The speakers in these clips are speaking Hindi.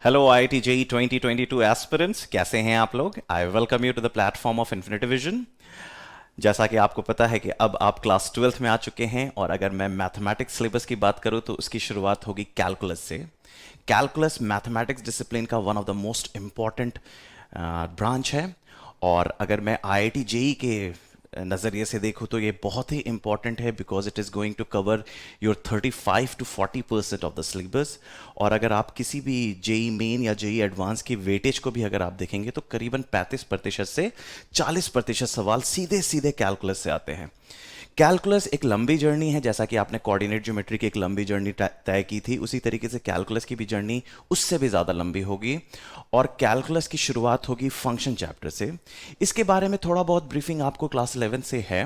हेलो आईआईटी जेई 2022 एस्पिरेंट्स, कैसे हैं आप लोग? I welcome you to the platform of Infinity Vision. जैसा कि आपको पता है कि अब आप क्लास 12th में आ चुके हैं, और अगर मैं मैथमेटिक्स सिलेबस की बात करूं तो उसकी शुरुआत होगी कैलकुलस से। कैलकुलस मैथमेटिक्स डिसिप्लिन का one of the most important branch है। और अगर मैं आईआईटी जेई के नज़रिए से देखूँ तो ये बहुत ही इंपॉर्टेंट है, because it is going to cover your 35 to 40% of the syllabus. और अगर आप किसी भी जेई मेन या जेई एडवांस की वेटेज को भी अगर आप देखेंगे तो करीबन 35% से 40% सवाल सीधे सीधे कैलकुलस से आते हैं। कैलकुलस एक लंबी जर्नी है, जैसा कि आपने कोऑर्डिनेट ज्योमेट्री की एक लंबी जर्नी तय की थी, उसी तरीके से कैलकुलस की भी जर्नी उससे भी ज़्यादा लंबी होगी। और कैलकुलस की शुरुआत होगी फंक्शन चैप्टर से। इसके बारे में थोड़ा बहुत ब्रीफिंग आपको क्लास 11 से है।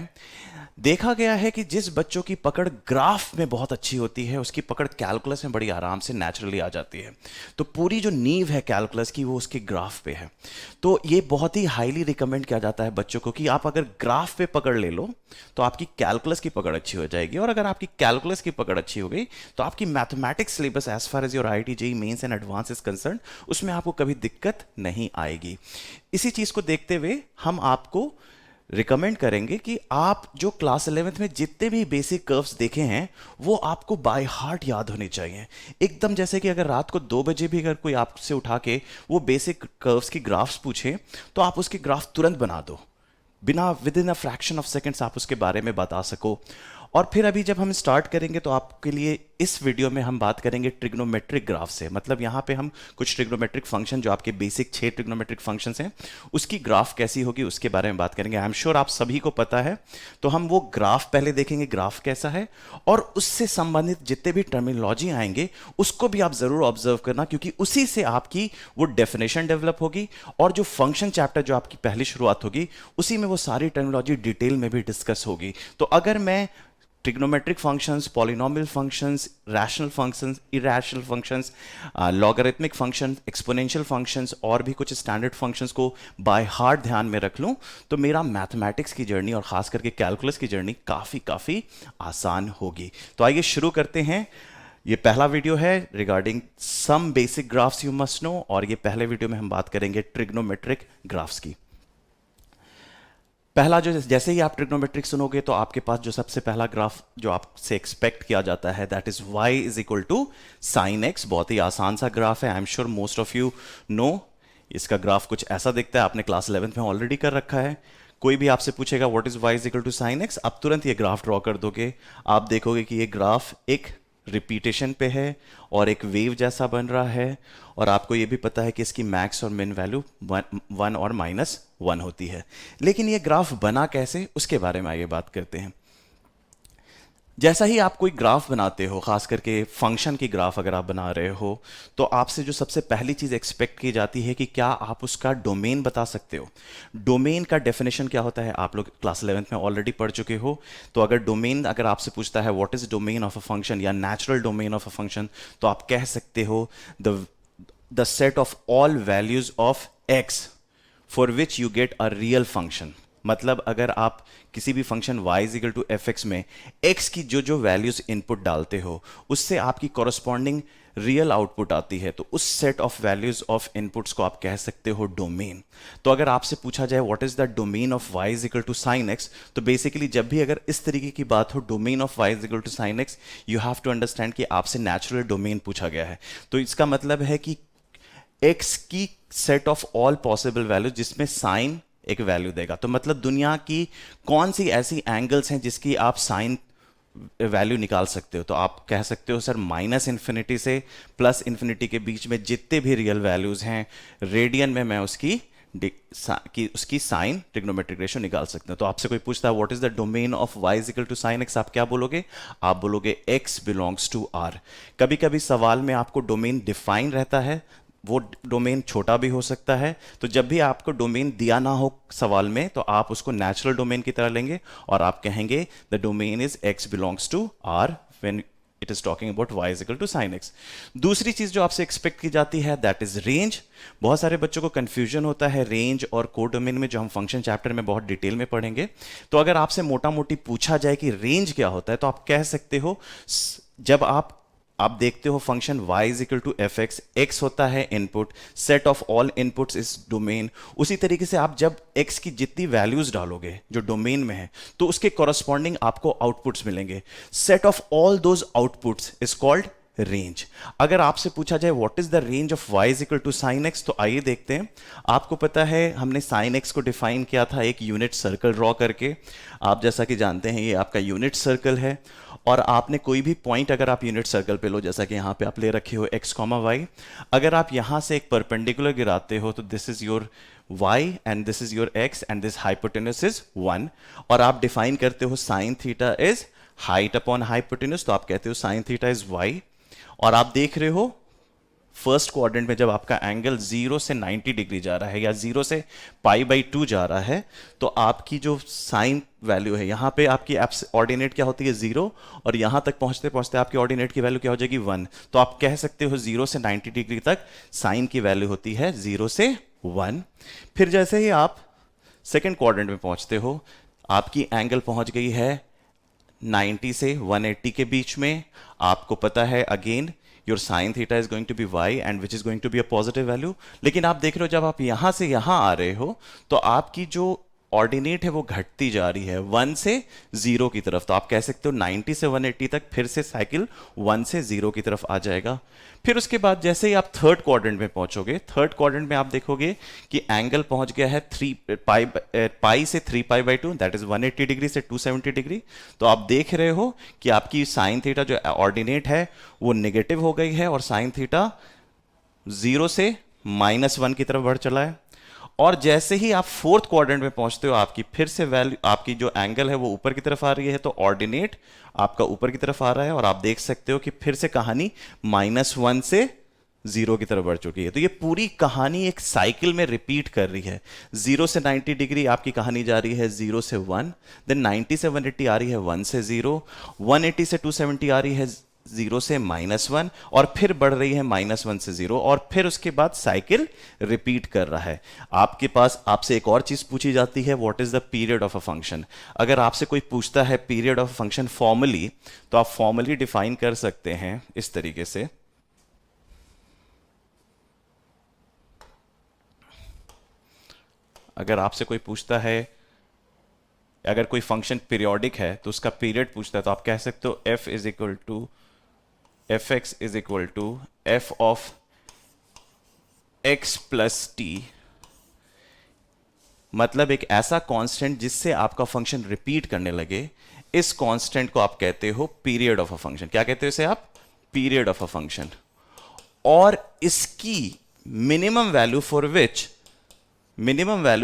देखा गया है कि जिस बच्चों की पकड़ ग्राफ में बहुत अच्छी होती है उसकी पकड़ कैलकुलस में बड़ी आराम से नेचुरली आ जाती है। तो पूरी जो नींव है कैलकुलस की वो उसके ग्राफ पे है। तो ये बहुत ही हाईली रिकमेंड किया जाता है बच्चों को कि आप अगर ग्राफ पे पकड़ ले लो तो आपकी कैलकुलस की पकड़ अच्छी हो जाएगी, और अगर आपकी कैलकुलस की पकड़ अच्छी हो गई तो आपकी mathematics syllabus as far as your IIT JEE Mains and advance is concern, उसमें आपको कभी दिक्कत नहीं आएगी। इसी चीज को देखते हुए हम आपको रिकमेंड करेंगे कि आप जो क्लास 11th में जितने भी बेसिक कर्व्स देखे हैं वो आपको बाय हार्ट याद होने चाहिए। एकदम जैसे कि अगर रात को 2 बजे भी अगर कोई आपसे उठा के वो बेसिक कर्व्स की ग्राफ्स पूछे तो आप उसके ग्राफ तुरंत बना दो, बिना with in a fraction of seconds आप उसके बारे में बता सको। और फिर अभी जब हम स्टार्ट करेंगे तो आपके लिए इस वीडियो में हम बात करेंगे ट्रिग्नोमेट्रिक ग्राफ से। मतलब यहाँ पे हम कुछ ट्रिग्नोमेट्रिक फंक्शन जो आपके बेसिक 6 ट्रिग्नोमेट्रिक फंक्शंस हैं उसकी ग्राफ कैसी होगी उसके बारे में बात करेंगे। आई एम श्योर आप सभी को पता है, तो हम वो ग्राफ पहले देखेंगे, ग्राफ कैसा है, और उससे संबंधित जितने भी टर्मिनोलॉजी आएंगे उसको भी आप जरूर ऑब्जर्व करना, क्योंकि उसी से आपकी वो डेफिनेशन डेवलप होगी। और जो फंक्शन चैप्टर जो आपकी पहली शुरुआत होगी उसी में वो सारी टर्मिनोलॉजी डिटेल में भी डिस्कस होगी। तो अगर मैं trigonometric functions, polynomial functions, rational functions, irrational functions, logarithmic functions, exponential functions और भी कुछ स्टैंडर्ड फंक्शंस को बाय हार्ट ध्यान में रख लूं तो मेरा मैथमेटिक्स की जर्नी और खास करके कैलकुलस की जर्नी काफ़ी काफ़ी आसान होगी। तो आइए शुरू करते हैं। ये पहला वीडियो है regarding some basic graphs you must know, और ये पहले वीडियो में हम बात करेंगे ट्रिग्नोमेट्रिक ग्राफ्स की। पहला जो जैसे ही आप ट्रिग्नोमेट्रिक सुनोगे तो आपके पास जो सबसे पहला ग्राफ जो आपसे एक्सपेक्ट किया जाता है that is y is equal to sine x. बहुत ही आसान सा ग्राफ है, I am sure most of you know. इसका ग्राफ कुछ ऐसा दिखता है, आपने क्लास 11th में ऑलरेडी कर रखा है। कोई भी आपसे पूछेगा what is y is equal to sine x, आप तुरंत ये ग्राफ ड्रॉ कर दोगे। आप देखोगे कि ये ग्राफ एक रिपीटेशन पे है और एक वेव जैसा बन रहा है, और आपको ये भी पता है कि इसकी मैक्स और मिन वैल्यू 1 और -1 होती है। लेकिन ये ग्राफ बना कैसे उसके बारे में आइए बात करते हैं। जैसा ही आप कोई ग्राफ बनाते हो, खास करके फंक्शन की ग्राफ अगर आप बना रहे हो, तो आपसे जो सबसे पहली चीज एक्सपेक्ट की जाती है कि क्या आप उसका डोमेन बता सकते हो। डोमेन का डेफिनेशन क्या होता है आप लोग क्लास 11th में ऑलरेडी पढ़ चुके हो। तो अगर डोमेन अगर आपसे पूछता है what is domain of a function या natural domain of a function, तो आप कह सकते हो the set of all values of X for which you get a real function. मतलब अगर आप किसी भी function y is equal to F X में x की जो जो वैल्यूज इनपुट डालते हो उससे आपकी कॉरस्पॉन्डिंग रियल आउटपुट आती है, तो उस set of values of inputs को आप कह सकते हो डोमेन। तो अगर आपसे पूछा जाए what is the domain of y is equal to sine x, तो बेसिकली जब भी अगर इस तरीके की बात हो domain of y is equal to sine x, you have to understand कि आपसे नेचुरल डोमेन पूछा गया है। तो इसका मतलब है कि x की set of all possible value जिसमें साइन एक वैल्यू देगा। तो मतलब दुनिया की कौन सी ऐसी एंगल्स हैं जिसकी आप साइन वैल्यू निकाल सकते हो, तो आप कह सकते हो सर माइनस इन्फिनिटी से प्लस इन्फिनिटी के बीच में जितने भी रियल वैल्यूज हैं रेडियन में मैं उसकी साइन ट्रिग्नोमेट्रिक रेशियो निकाल सकते हो। तो आपसे कोई पूछता है what is the domain of y is equal to sine x, आप क्या बोलोगे? आप बोलोगे x बिलोंग्स टू r। कभी कभी सवाल में आपको डोमेन डिफाइन रहता है, वो डोमेन छोटा भी हो सकता है। तो जब भी आपको डोमेन दिया ना हो सवाल में तो आप उसको नेचुरल डोमेन की तरह लेंगे और आप कहेंगे the domain is x belongs to r when it is talking about y is equal to sine x. दूसरी चीज जो आपसे एक्सपेक्ट की जाती है दैट इज रेंज। बहुत सारे बच्चों को कंफ्यूजन होता है रेंज और कोडोमेन में, जो हम फंक्शन चैप्टर में बहुत डिटेल में पढ़ेंगे। तो अगर आपसे मोटा मोटी पूछा जाए कि रेंज क्या होता है तो आप कह सकते हो जब आप आप देखते हो function y is equal to F x, x होता है input, set of all inputs is domain. उसी तरीके से आप जब x की जितनी वैल्यूज डालोगे जो डोमेन में है तो उसके कॉरस्पॉन्डिंग आपको आउटपुट्स मिलेंगे। Set of all those outputs is called range. अगर आपसे पूछा जाए what is the range of y is equal to sine x, तो आइए देखते हैं। आपको पता है हमने साइन एक्स को डिफाइन किया था एक यूनिट सर्कल ड्रॉ करके। आप जैसा कि जानते हैं ये आपका यूनिट सर्कल है, और आपने कोई भी पॉइंट अगर आप यूनिट सर्कल पे लो, जैसा कि यहां पे आप ले रखे हो x, y, अगर आप यहां से एक परपेंडिकुलर गिराते हो तो this is your y and this is your x and this hypotenuse is 1, और आप डिफाइन करते हो sign theta is height upon hypotenuse, तो आप कहते हो साइन थीटा इज y। और आप देख रहे हो फर्स्ट क्वाड्रेंट में जब आपका एंगल 0 से 90 डिग्री जा रहा है या 0 से π/2 जा रहा है, तो आपकी जो साइन वैल्यू है यहां पे आपकी ऑर्डिनेट क्या होती है 0, और यहां तक पहुंचते पहुंचते आपकी ऑर्डिनेट की वैल्यू क्या हो जाएगी 1। तो आप कह सकते हो 0 से 90 डिग्री तक साइन की वैल्यू होती है 0 से 1। फिर जैसे ही आप सेकेंड क्वाड्रेंट में पहुंचते हो, आपकी एंगल पहुंच गई है 90 से 180 के बीच में। आपको पता है again your sine theta is going to be y and which is going to be a positive value. लेकिन आप देख रहे हो जब आप यहां से यहां आ रहे हो तो आपकी जो ऑर्डिनेट है वो घटती जा रही है 1 से 0 की तरफ। तो आप कह सकते हो 90 से 180 तक फिर से साइकिल 1 से 0 की तरफ आ जाएगा। फिर उसके बाद जैसे ही आप थर्ड क्वाड्रेंट में पहुंचोगे, थर्ड क्वाड्रेंट में आप देखोगे कि एंगल पहुंच गया है 3 पाई से 3π/2, दैट इज 180 डिग्री से 270 डिग्री। तो आप देख रहे हो कि आपकी साइन थीटा जो ऑर्डिनेट है वो नेगेटिव हो गई है और साइन थीटा 0 से -1 की तरफ बढ़ चला है। और जैसे ही आप फोर्थ क्वाड्रेंट में पहुंचते हो, आपकी फिर से वैल्यू, आपकी जो एंगल है वो ऊपर की तरफ आ रही है, तो ऑर्डिनेट आपका ऊपर की तरफ आ रहा है, और आप देख सकते हो कि फिर से कहानी -1 से 0 की तरफ बढ़ चुकी है। तो ये पूरी कहानी एक साइकिल में रिपीट कर रही है। 0 से 90 डिग्री आपकी कहानी जा रही है 0 से 1, देन 90 से 180 आ रही है 1 से 0, 180 से 270 आ रही है 0 से -1, और फिर बढ़ रही है -1 से 0, और फिर उसके बाद साइकिल रिपीट कर रहा है। आपके पास आपसे एक और चीज पूछी जाती है, what is the period of a function. अगर आपसे कोई पूछता है period of a function formally, तो आप फॉर्मली डिफाइन कर सकते हैं इस तरीके से। अगर आपसे कोई पूछता है, अगर कोई फंक्शन पीरियोडिक है तो उसका पीरियड पूछता है, तो आप कह सकते हो f is equal to F x is equal to f of x plus t. मतलब एक ऐसा कांस्टेंट जिससे आपका फंक्शन रिपीट करने लगे, इस कांस्टेंट को आप कहते हो पीरियड ऑफ अ फंक्शन। क्या कहते हो इसे आप? Period of a function. और इसकी minimum value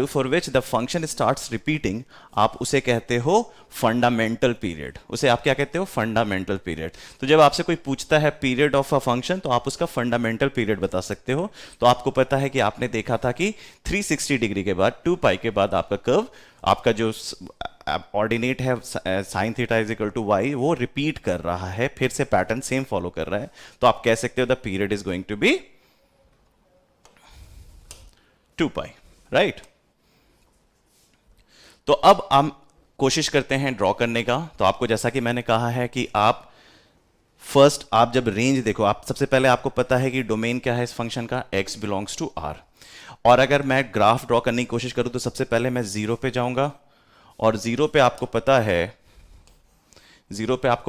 for which the function starts repeating, आप उसे कहते हो फंडामेंटल पीरियड। उसे आप क्या कहते हो? Fundamental period. तो जब आपसे कोई पूछता है पीरियड ऑफ अ फंक्शन, तो आप उसका फंडामेंटल पीरियड बता सकते हो। तो आपको पता है कि आपने देखा था कि 360 डिग्री के बाद 2π के बाद आपका कर्व, आपका जो ऑर्डिनेट है sine theta is equal to y, वो रिपीट कर रहा है, फिर से पैटर्न सेम फॉलो कर रहा है। तो आप कह सकते हो the period is going to be 2π, right. तो अब हम कोशिश करते हैं ड्रॉ करने का। तो आपको जैसा कि मैंने कहा है कि आप फर्स्ट, आप जब रेंज देखो, आप सबसे पहले आपको पता है कि डोमेन क्या है इस फंक्शन का, x बिलोंग्स टू r। और अगर मैं ग्राफ ड्रॉ करने की कोशिश करूं तो सबसे पहले मैं 0 पे जाऊंगा, और 0 पे आपको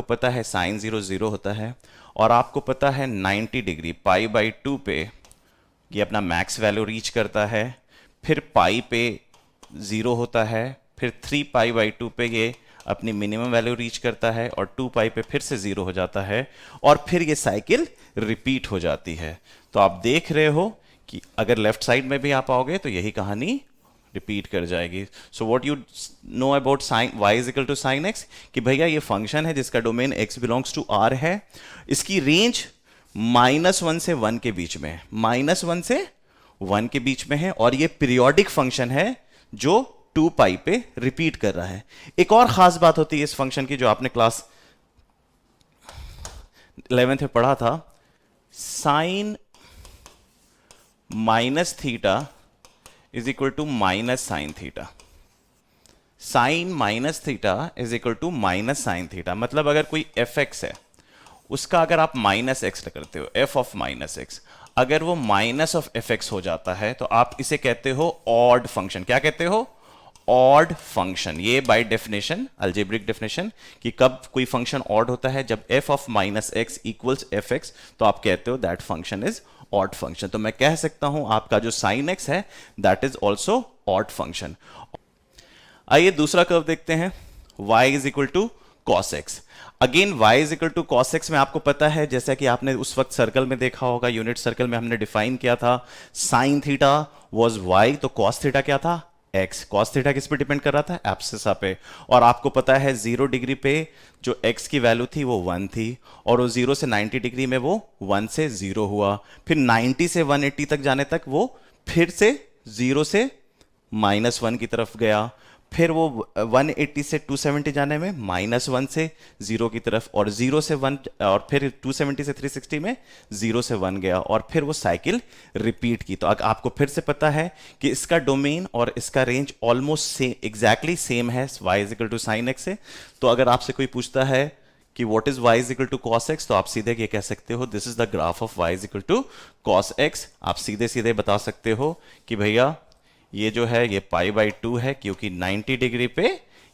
पता है साइन 0 0 होता है, और आपको पता है 90 डिग्री π/2 पे ये अपना मैक्स वैल्यू रीच करता है, फिर पाई पे 0 होता है, फिर 3π/2 पे ये अपनी मिनिमम वैल्यू रीच करता है, और 2π पे फिर से 0 हो जाता है, और फिर ये साइकिल रिपीट हो जाती है। तो आप देख रहे हो कि अगर लेफ्ट साइड में भी आप आओगे तो यही कहानी रिपीट कर जाएगी। So what you know about sine y is equal to sine x, कि भैया ये फंक्शन है जिसका domain x belongs to r है, इसकी रेंज -1 से 1 के बीच में है, -1 से 1 के बीच में है, और ये पीरियोडिक फंक्शन है जो 2π पे रिपीट कर रहा है। एक और खास बात होती है इस फंक्शन की, जो आपने क्लास 11th में पढ़ा था, sine minus theta is equal to minus sine theta. Sine minus theta is equal to minus sine theta. मतलब अगर कोई एफ एक्स है उसका अगर आप माइनस एक्स करते हो, एफ ऑफ माइनस एक्स, अगर वो माइनस ऑफ एफ एक्स हो जाता है तो आप इसे कहते हो ऑड फंक्शन। क्या कहते हो? Odd function. ये बाय डेफिनेशन, अल्जेब्रिक डेफिनेशन, कि कब कोई फंक्शन ऑड होता है, जब f of minus x equals f x, तो आप कहते हो that function is odd function. तो मैं कह सकता हूं आपका जो साइन एक्स है that is also odd function. आइए दूसरा कर्व देखते हैं, y is equal to cos x. Again y is equal to cos x में आपको पता है, जैसा कि आपने उस वक्त सर्कल में देखा होगा, यूनिट सर्कल में हमने डिफाइन किया था, साइन थीटा वॉज y, तो कॉस थीटा क्या था? x। कॉस थीटा किस पे डिपेंड कर रहा था? एब्सिसा पे। और आपको पता है 0 डिग्री पे जो x की वैल्यू थी वो 1 थी, और वो 0 से 90 डिग्री में वो 1 से 0 हुआ, फिर 90 से 180 तक जाने तक वो फिर से 0 से -1 की तरफ गया, फिर वो 180 से 270 जाने में -1 से 0 की तरफ, और 0 से 1, और फिर 270 से 360 में 0 से 1 गया, और फिर वो साइकिल रिपीट की। तो आपको फिर से पता है कि इसका डोमेन और इसका रेंज ऑलमोस्ट एग्जैक्टली सेम है y is equal to sine x से। तो अगर आपसे कोई पूछता है कि what is y is equal to cos x, तो आप सीधे ये कह सकते हो this is the graph of y is equal to cos x. आप सीधे सीधे बता सकते हो कि भैया ये जो है ये π/2 है, क्योंकि 90 डिग्री पे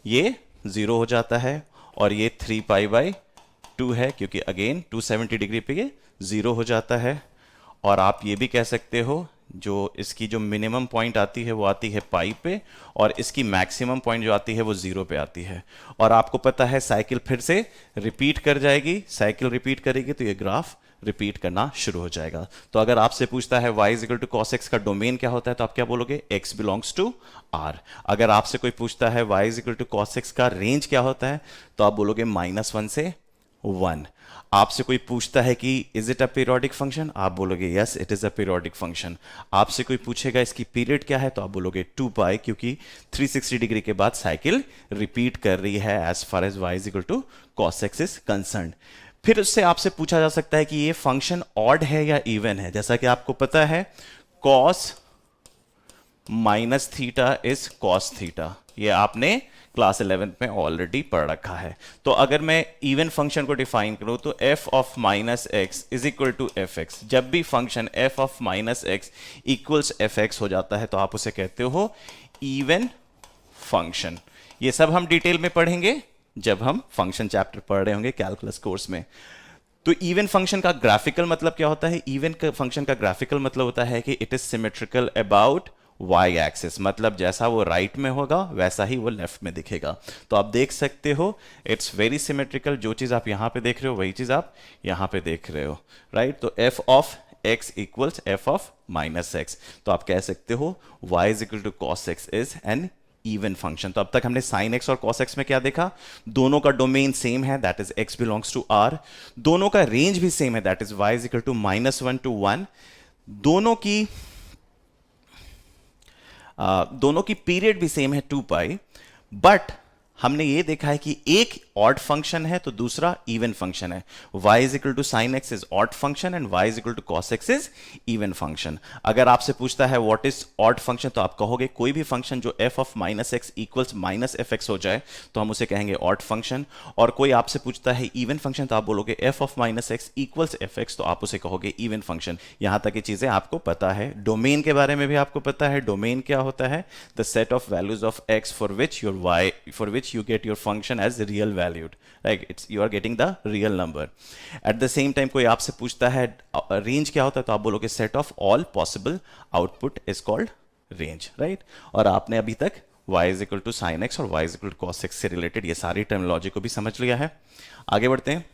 ये 0 हो जाता है, और ये 3π/2 है क्योंकि अगेन 270 डिग्री पे ये 0 हो जाता है। और आप ये भी कह सकते हो जो इसकी जो मिनिमम पॉइंट आती है वो आती है पाई पे, और इसकी मैक्सिमम पॉइंट जो आती है वो 0 पे आती है। और आपको पता है साइकिल फिर से रिपीट कर जाएगी, साइकिल रिपीट करेगी तो ये ग्राफ रिपीट करना शुरू हो जाएगा। तो अगर आपसे पूछता है y is equal to cos x का डोमेन क्या होता है, तो आप क्या बोलोगे? x belongs to r। अगर आपसे कोई पूछता है y is equal to cos x का रेंज क्या होता है, तो आप बोलोगे -1 से 1। आपसे कोई पूछता है कि is it a periodic function, आप बोलोगे yes it is a periodic function. आपसे कोई पूछेगा इसकी पीरियड क्या है, तो आप बोलोगे 2π, क्योंकि 360 डिग्री के बाद साइकिल रिपीट कर रही है as far as y is equal to cos x is concern. फिर उससे आपसे पूछा जा सकता है कि ये फंक्शन ऑड है या इवन है। जैसा कि आपको पता है cos minus theta is cos theta, ये आपने क्लास 11 में ऑलरेडी पढ़ रखा है। तो अगर मैं इवन फंक्शन को डिफाइन करूं तो f of minus x is equal to F x. जब भी function f of minus x equals f x हो जाता है तो आप उसे कहते हो इवन फंक्शन। ये सब हम डिटेल में पढ़ेंगे जब हम फंक्शन चैप्टर पढ़ रहे होंगे कैलकुलस कोर्स में। तो इवन फंक्शन का ग्राफिकल मतलब क्या होता है? इवन फंक्शन का ग्राफिकल मतलब होता है कि it is symmetrical about y axis, मतलब जैसा वो राइट में होगा वैसा ही वो लेफ्ट में दिखेगा। तो आप देख सकते हो इट्स वेरी सिमेट्रिकल, जो चीज आप यहां पे देख रहे हो वही चीज आप यहां पे देख रहे हो, राइट। तो f of x equals f of minus x, तो आप कह सकते हो y is equal to cos x is an even function. तो अब तक हमने साइन एक्स और कॉस एक्स में क्या देखा? दोनों का डोमेन सेम है, that is x belongs to r। दोनों का रेंज भी सेम है, that is y is equal to -1 to 1। दोनों की पीरियड भी सेम है 2π। बट हमने ये देखा है कि एक ऑड फंक्शन है तो दूसरा इवन फंक्शन है। y is equal to sine x is odd function and y is equal to cos x is even function. अगर आपसे पूछता है व्हाट इज ऑड फंक्शन, तो आप कहोगे कोई भी फंक्शन जो f of minus x equals minus f x हो जाए तो हम उसे कहेंगे ऑड फंक्शन। और कोई आपसे पूछता है इवन फंक्शन, तो आप बोलोगे f of minus x equals f x, तो आप उसे कहोगे इवन फंक्शन। यहां तक की चीजें आपको पता है। डोमेन के बारे में भी आपको पता है। डोमेन क्या होता है? The set of values of x for which your y, for which you get your function as real valued, right? It's you are getting the real number. At the same time कोई आपसे पूछता है रेंज क्या होता है, तो आप बोलोगे set of all possible output is called range, right? और आपने अभी तक y is equal to sin x और y is equal to cos x से रिलेटेड ये सारी टर्मिनोलॉजी को भी समझ लिया है। आगे बढ़ते हैं।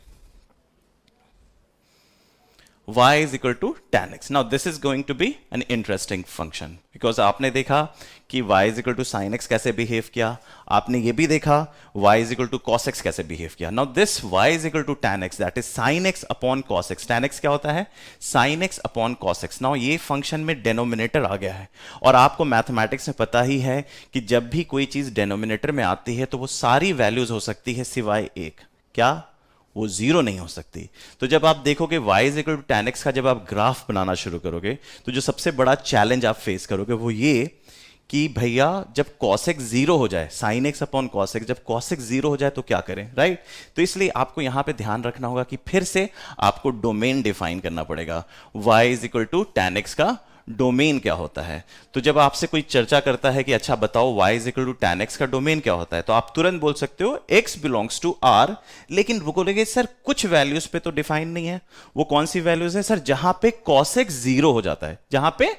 y is equal to tan x. Now this is going to be an interesting function because आपने देखा कि y is equal to sin x कैसे बिहेव किया, आपने ये भी देखा y is equal to cos x कैसे बिहेव किया। Now this y is equal to tan x, that is sin x upon cos x. tan x क्या होता है? sin x upon cos x. Now ये फंक्शन में डेनोमिनेटर आ गया है, और आपको मैथमेटिक्स में पता ही है कि जब भी कोई चीज डेनोमिनेटर में आती है तो वो सारी वैल्यूज हो सकती है सिवाय एक, क्या? वो जीरो नहीं हो सकती। तो जब आप देखोगे y is equal to tan x का जब आप ग्राफ बनाना शुरू करोगे तो जो सबसे बड़ा चैलेंज आप फेस करोगे वो ये कि भैया जब cos x जीरो हो जाए, sin x upon cos x, जब cos x जीरो हो जाए तो क्या करें, राइट? तो इसलिए आपको यहां पे ध्यान रखना होगा कि फिर से आपको डोमेन डिफाइन करना पड़ेगा। y is equal to tan x का डोमेन क्या होता है? तो जब आपसे कोई चर्चा करता है कि अच्छा बताओ y is equal to tan x का डोमेन क्या होता है, तो आप तुरंत बोल सकते हो x बिलोंग्स टू r, लेकिन वो बोलेंगे सर कुछ वैल्यूज पे तो डिफाइन नहीं है। वो कौन सी वैल्यूज है सर? जहां पे cos x जीरो हो जाता है, जहां पे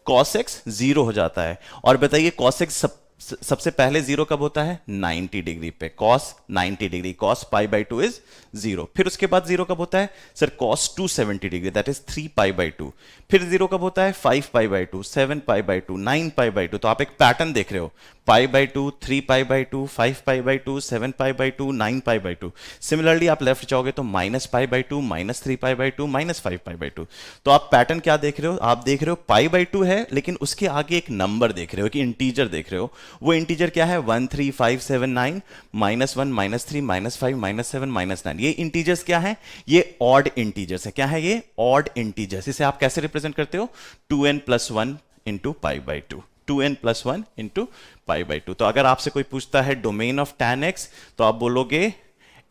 cos x जीरो हो जाता है। और बताइए cos x सबसे पहले जीरो कब होता है? 90 डिग्री पे, cos 90 degree, cos pi by two is zero. फिर उसके बाद जीरो कब होता है sir? cos 270 degree, that is 3 pi by to. फिर जीरो कब होता है? 5 pi by to, 7 pi by to, 9 pi by to. तो आप एक पैटर्न देख रहे हो, पाई by two, 3 pi by two, 5 pi by to, 7 pi by to, 9 pi by to. Similarly आप लेफ्ट जाओगे तो minus pi by two, minus 3 pi by two, minus 5 pi by to. तो आप पैटर्न क्या देख रहे हो? आप देख रहे हो पाई बाई टू है, लेकिन उसके आगे एक नंबर देख रहे हो, कि इंटीजर देख रहे हो। वो इंटीजर क्या है? 1 3 5 7 9, minus 1, minus 3, minus 5, minus 7, minus 9। ये इंटीजर्स क्या है? ये ऑड इंटीजर्स है। क्या है ये? Odd integers. इसे आप कैसे रिप्रेजेंट करते हो? 2n plus 1 into pi by to, 2n plus 1 into pi by to. तो अगर आपसे कोई पूछता है डोमेन ऑफ tan x, तो आप बोलोगे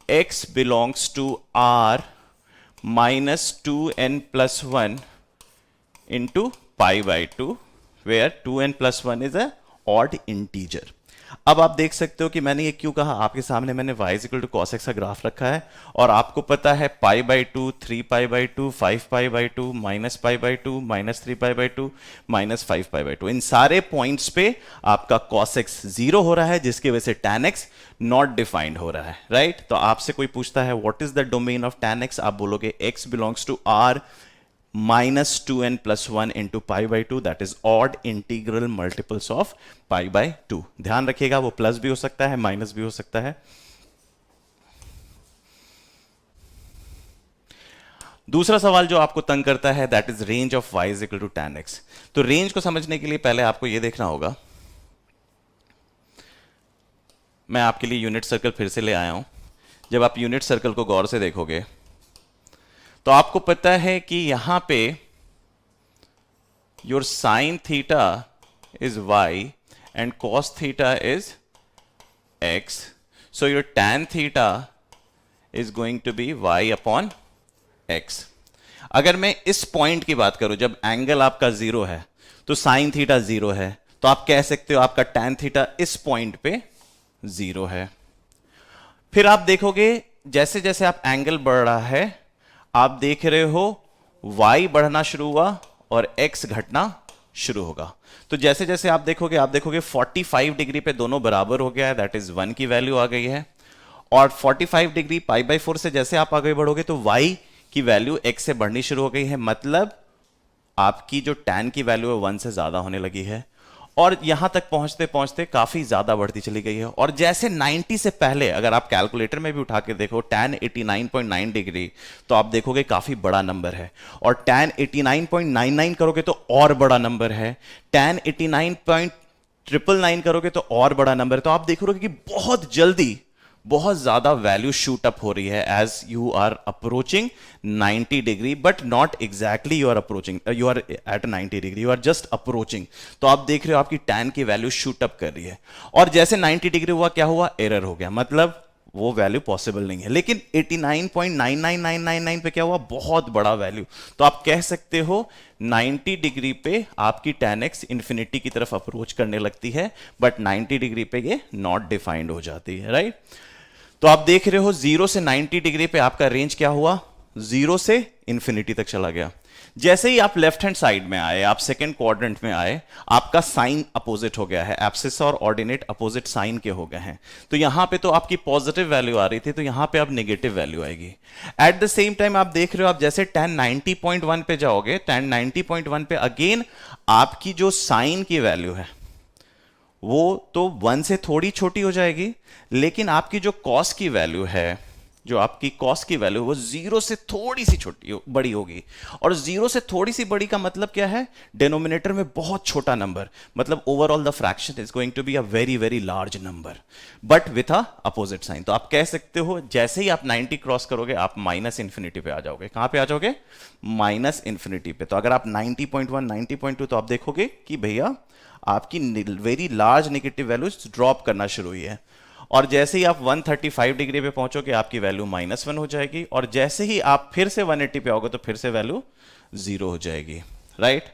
x belongs to r minus 2n plus 1 into pi by two, where 2n plus 1 is a odd integer. अब आप देख सकते हो कि मैंने ये क्यों कहा, आपके सामने मैंने y is equal to cos x का ग्राफ रखा है, और आपको पता है pi by two, 3 pi by two, 5 pi by two, minus pi by two, minus 3 pi by two, minus 5 pi by two. इन सारे पॉइंट्स पे आपका cos x जीरो हो रहा है, जिसकी वजह से tan x नॉट डिफाइंड हो रहा है, राइट? तो आपसे कोई पूछता है what is the domain of tan x, आप बोलोगे x belongs to r minus 2n plus 1 into pi by 2, that is odd integral multiples of pi by 2। ध्यान रखिएगा, वो प्लस भी हो सकता है, माइनस भी हो सकता है। दूसरा सवाल जो आपको तंग करता है, that is range of y is equal to tan x। तो रेंज को समझने के लिए पहले आपको यह देखना होगा, मैं आपके लिए यूनिट सर्कल फिर से ले आया हूं। जब आप यूनिट सर्कल को गौर से देखोगे तो आपको पता है कि यहां पे your sine theta is y and cos theta is x, so your tan theta is going to be y upon x। अगर मैं इस पॉइंट की बात करूं, जब एंगल आपका जीरो है तो साइन थीटा जीरो है, तो आप कह सकते हो आपका tan थीटा इस पॉइंट पे जीरो है। फिर आप देखोगे जैसे जैसे आप एंगल बढ़ रहा है, आप देख रहे हो y बढ़ना शुरू हुआ और x घटना शुरू होगा। तो जैसे जैसे आप देखोगे 45 डिग्री पे दोनों बराबर हो गया है, दैट इज 1 की वैल्यू आ गई है। और 45 डिग्री पाई बाई 4 से जैसे आप आगे बढ़ोगे तो y की वैल्यू x से बढ़नी शुरू हो गई है, मतलब आपकी जो tan की वैल्यू है 1 से ज्यादा होने लगी है, और यहां तक पहुंचते पहुंचते काफी ज्यादा बढ़ती चली गई है। और जैसे 90 से पहले अगर आप कैलकुलेटर में भी उठा के देखो tan 89.9 डिग्री, तो आप देखोगे काफी बड़ा नंबर है। और tan 89.99 करोगे तो और बड़ा नंबर है, tan 89.999 करोगे तो और बड़ा नंबर है। तो आप देखोगे कि बहुत जल्दी बहुत ज्यादा वैल्यू शूट अप हो रही है as you are approaching 90 degree, but not exactly you are approaching, you are at 90 degree, you are just approaching. तो आप देख रहे हो आपकी tan की वैल्यू शूट अप कर रही है, और जैसे 90 डिग्री हुआ क्या हुआ? एरर हो गया, मतलब वो वैल्यू पॉसिबल नहीं है। लेकिन 89.99999 पे क्या हुआ? बहुत बड़ा वैल्यू। तो आप कह सकते हो 90 डिग्री पे आपकी tan x इंफिनिटी की तरफ अप्रोच करने लगती है, बट 90 डिग्री पे ये नॉट डिफाइंड हो जाती है, राइट? तो आप देख रहे हो 0 से 90 डिग्री पे आपका रेंज क्या हुआ? 0 से इंफिनिटी तक चला गया। जैसे ही आप लेफ्ट हैंड साइड में आए, आप सेकंड क्वाड्रेंट में आए, आपका साइन अपोजिट हो गया है, एब्सिस और ऑर्डिनेट अपोजिट साइन के हो गए हैं। तो यहां पे तो आपकी पॉजिटिव वैल्यू आ रही थी, तो यहां पे अब नेगेटिव वैल्यू आएगी। एट द सेम टाइम आप देख रहे हो, आप जैसे tan 90.1 पे जाओगे, tan 90.1 पे अगेन आपकी जो साइन की वैल्यू है वो तो 1 से थोड़ी छोटी हो जाएगी, लेकिन आपकी जो कॉस की वैल्यू है जो आपकी कॉस की वैल्यू वो जीरो से थोड़ी सी बड़ी होगी। और जीरो से थोड़ी सी बड़ी का मतलब क्या है? डिनोमिनेटर में बहुत छोटा नंबर, मतलब overall the fraction is going to be a very very large number but with a opposite sign. तो आप कह सकते हो जैसे ही आप 90 क्रॉस करोगे आप माइनस इंफिनिटी पे आ जाओगे। कहां पे आ जाओगे? माइनस इंफिनिटी पे। तो अगर आप 90.1 90.2 तो आप देखोगे कि भैया आपकी very large negative values drop करना शुरू हुई है। और जैसे ही आप 135 डिग्री पे पहुंचोगे आपकी वैल्यू -1 हो जाएगी, और जैसे ही आप फिर से 180 पे आओगे तो फिर से वैल्यू 0 हो जाएगी, राइट।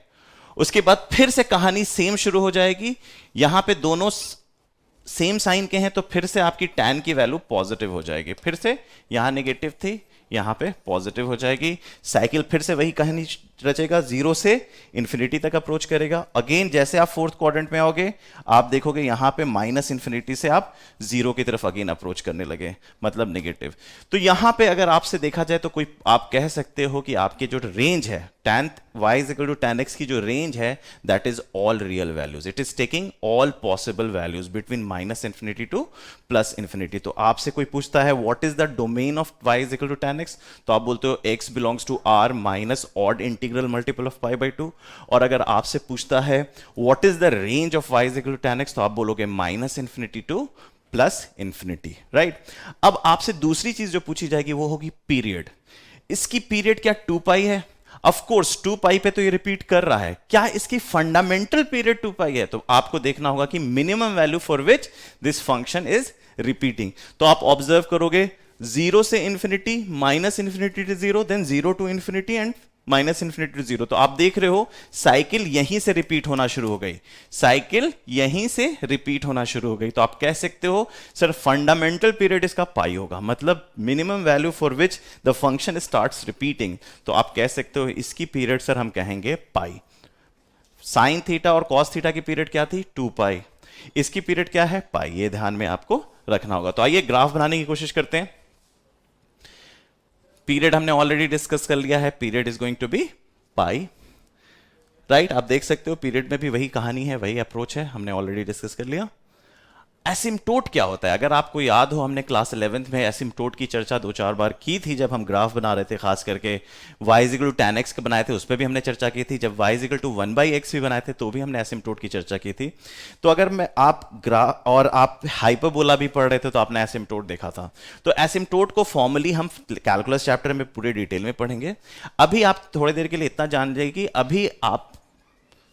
उसके बाद फिर से कहानी सेम शुरू हो जाएगी। यहां पे दोनों सेम साइन के हैं तो फिर से आपकी tan की वैल्यू पॉजिटिव हो जाएगी, फिर से यहां नेगेटिव थी यहां पे पॉजिटिव हो जाएगी। साइकिल फिर से वही कहानी रचेगा, जीरो से इंफिनिटी तक अप्रोच करेगा। अगेन जैसे आप फोर्थ क्वाड्रेंट में आओगे आप देखोगे यहां पे माइनस इंफिनिटी से आप जीरो की तरफ अगेन अप्रोच करने लगे, मतलब नेगेटिव। तो यहां पे अगर आपसे देखा जाए तो कोई आप कह सकते हो कि आपके जो रेंज है tan y is equal to tan x की जो रेंज है that is all real values, it is taking all possible values between minus infinity to plus infinity. तो आपसे कोई पूछता है what is the domain of y is equal to tan x, तो आप बोलते हो x belongs to r minus odd integral multiple of pi by 2। और अगर आपसे पूछता है what is the range of y is equal to tan x, तो आप बोलोगे minus infinity to plus infinity, right. अब आपसे दूसरी चीज जो पूछी जाएगी वो होगी पीरियड। इसकी पीरियड क्या 2 पाई है? ऑफ कोर्स 2 पाई पे तो ये रिपीट कर रहा है। क्या इसकी फंडामेंटल पीरियड 2 पाई है? तो आपको देखना होगा कि minimum value for which this function is repeating. तो आप ऑब्जर्व करोगे जीरो से infinity, minus infinity to zero, then zero to infinity and minus infinity to zero. तो आप देख रहे हो साइकिल यहीं से रिपीट होना शुरू हो गई, साइकिल यहीं से रिपीट होना शुरू हो गई। तो आप कह सकते हो सर फंडामेंटल पीरियड इसका पाई होगा, मतलब minimum value for which the function starts repeating. तो आप कह सकते हो इसकी पीरियड सर हम कहेंगे पाई। साइन थीटा और कॉस थीटा की पीरियड क्या थी? 2 पाई। इसकी पीरियड क्या है? पाई। ये ध्यान में आपको रखना होगा। तो आइए ग्राफ बनाने की कोशिश करते हैं। पीरियड हमने ऑलरेडी डिस्कस कर लिया है, period is going to be pi, right. आप देख सकते हो पीरियड में भी वही कहानी है, वही अप्रोच है, हमने ऑलरेडी डिस्कस कर लिया। एसिम्टोट क्या होता है? अगर आपको याद हो हमने क्लास 11th में एसिम्टोट की चर्चा 2-4 बार की थी जब हम ग्राफ बना रहे थे, खास करके y is equal to tan x के बनाए थे उस पर भी हमने चर्चा की थी। जब y is equal to 1/x भी बनाए थे तो भी हमने एसिम्टोट की चर्चा की थी। तो अगर मैं आप ग्राफ और आप हाइपरबोला भी पढ़ रहे थे तो आपने एसिम्टोट देखा था। तो एसिम्टोट को फॉर्मली हम कैलकुलस चैप्टर में पूरे डिटेल में पढ़ेंगे। अभी आप थोड़ी देर के लिए इतना जान जाइए कि अभी आप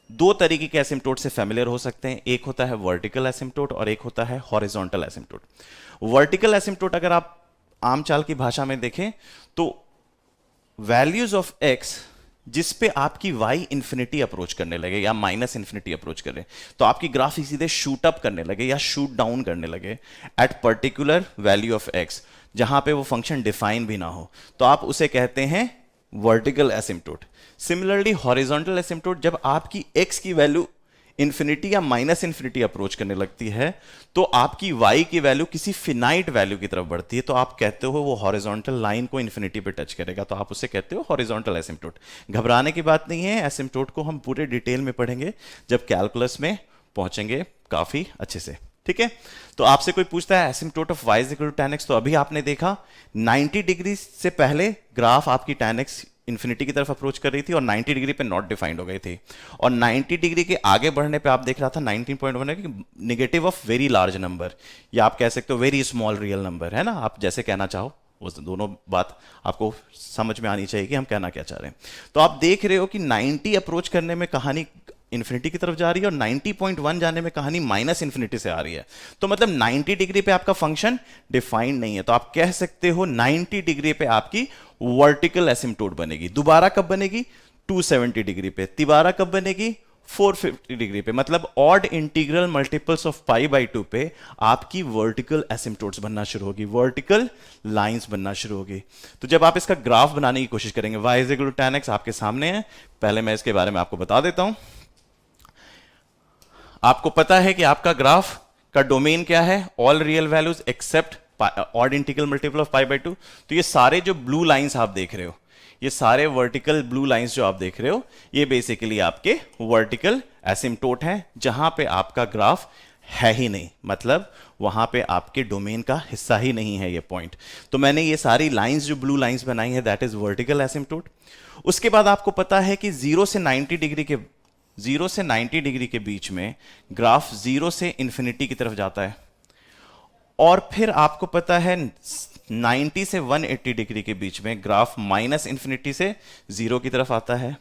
दो तरीके के एसिम्टोट से फैमिलियर हो सकते हैं। एक होता है वर्टिकल एसिम्टोट और एक होता है हॉरिजॉन्टल एसिम्टोट। वर्टिकल एसिम्टोट अगर आप आम चाल की भाषा में देखें तो वैल्यूज ऑफ x जिस पे आपकी y इंफिनिटी अप्रोच करने लगे या माइनस इंफिनिटी अप्रोच करे, तो आपकी ग्राफ सीधे शूट अप करने लगे या शूट डाउन करने लगे at particular value of x, जहां पे वो फंक्शन डिफाइन भी ना हो, तो आप उसे कहते हैं vertical asymptote. Similarly horizontal asymptote जब आपकी x की वैल्यू इंफिनिटी या माइनस इंफिनिटी अप्रोच करने लगती है तो आपकी y की वैल्यू किसी फिनाइट वैल्यू की तरफ बढ़ती है, तो आप कहते हो वो हॉरिजॉन्टल लाइन को इंफिनिटी पे टच करेगा, तो आप उसे कहते हो हॉरिजॉन्टल एसिम्टोट। घबराने की बात नहीं है, एसिम्टोट को हम पूरे डिटेल में पढ़ेंगे जब कैलकुलस में पहुंचेंगे काफी अच्छे से, ठीक है। तो आपसे कोई पूछता है asymptote of y is equal to tan x, तो अभी आपने देखा 90 डिग्री से पहले ग्राफ आपकी tan x इंफिनिटी की तरफ अप्रोच कर रही थी और 90 डिग्री पे नॉट डिफाइंड हो गई थी, और 90 डिग्री के आगे बढ़ने पे आप देख रहा था 19.1 है कि negative of very large number, या आप कह सकते हो वेरी स्मॉल रियल नंबर, है ना, आप जैसे कहना चाहो वो दोनों बात आपको समझ में आनी चाहिए कि हम कहना क्या चाह रहे हैं। तो आप देख रहे हो कि 90 अप्रोच करने में कहानी इंफिनिटी की तरफ जा रही है और 90.1 जाने में कहानी माइनस इंफिनिटी से आ रही है, तो मतलब 90 डिग्री पे आपका फंक्शन डिफाइंड नहीं है, तो आप कह सकते हो 90 डिग्री पे आपकी वर्टिकल एसिम्टोट बनेगी। दोबारा कब बनेगी? 270 डिग्री पे। तिबारा कब बनेगी? 450 डिग्री पे। मतलब odd integral multiples of pi by 2 पे आपकी वर्टिकल एसिम्टोट्स बनना शुरू होगी, वर्टिकल लाइंस बनना शुरू होगी। तो जब आप इसका ग्राफ बनाने की कोशिश करेंगे, y is equal to tan x आपके सामने है, पहले मैं इसके बारे में आपको बता देता हूं। आपको पता है कि आपका ग्राफ का डोमेन क्या है? All real values except odd integral multiple of pi by 2। तो ये सारे जो ब्लू लाइंस आप देख रहे हो, ये सारे वर्टिकल ब्लू लाइंस जो आप देख रहे हो, ये बेसिकली आपके वर्टिकल एसिम्टोट हैं, जहां पे आपका ग्राफ है ही नहीं, मतलब वहां पे आपके डोमेन का हिस्सा ही नहीं है ये पॉइंट। तो मैंने ये सारी लाइंस जो ब्लू लाइंस बनाई है दैट इज वर्टिकल एसिम्पटोट। उसके बाद आपको पता है कि 0 से 90 डिग्री के बीच में ग्राफ 0 से इंफिनिटी की तरफ जाता है, और फिर आपको पता है 90 से 180 डिग्री के बीच में ग्राफ माइनस इंफिनिटी से 0 की तरफ आता है,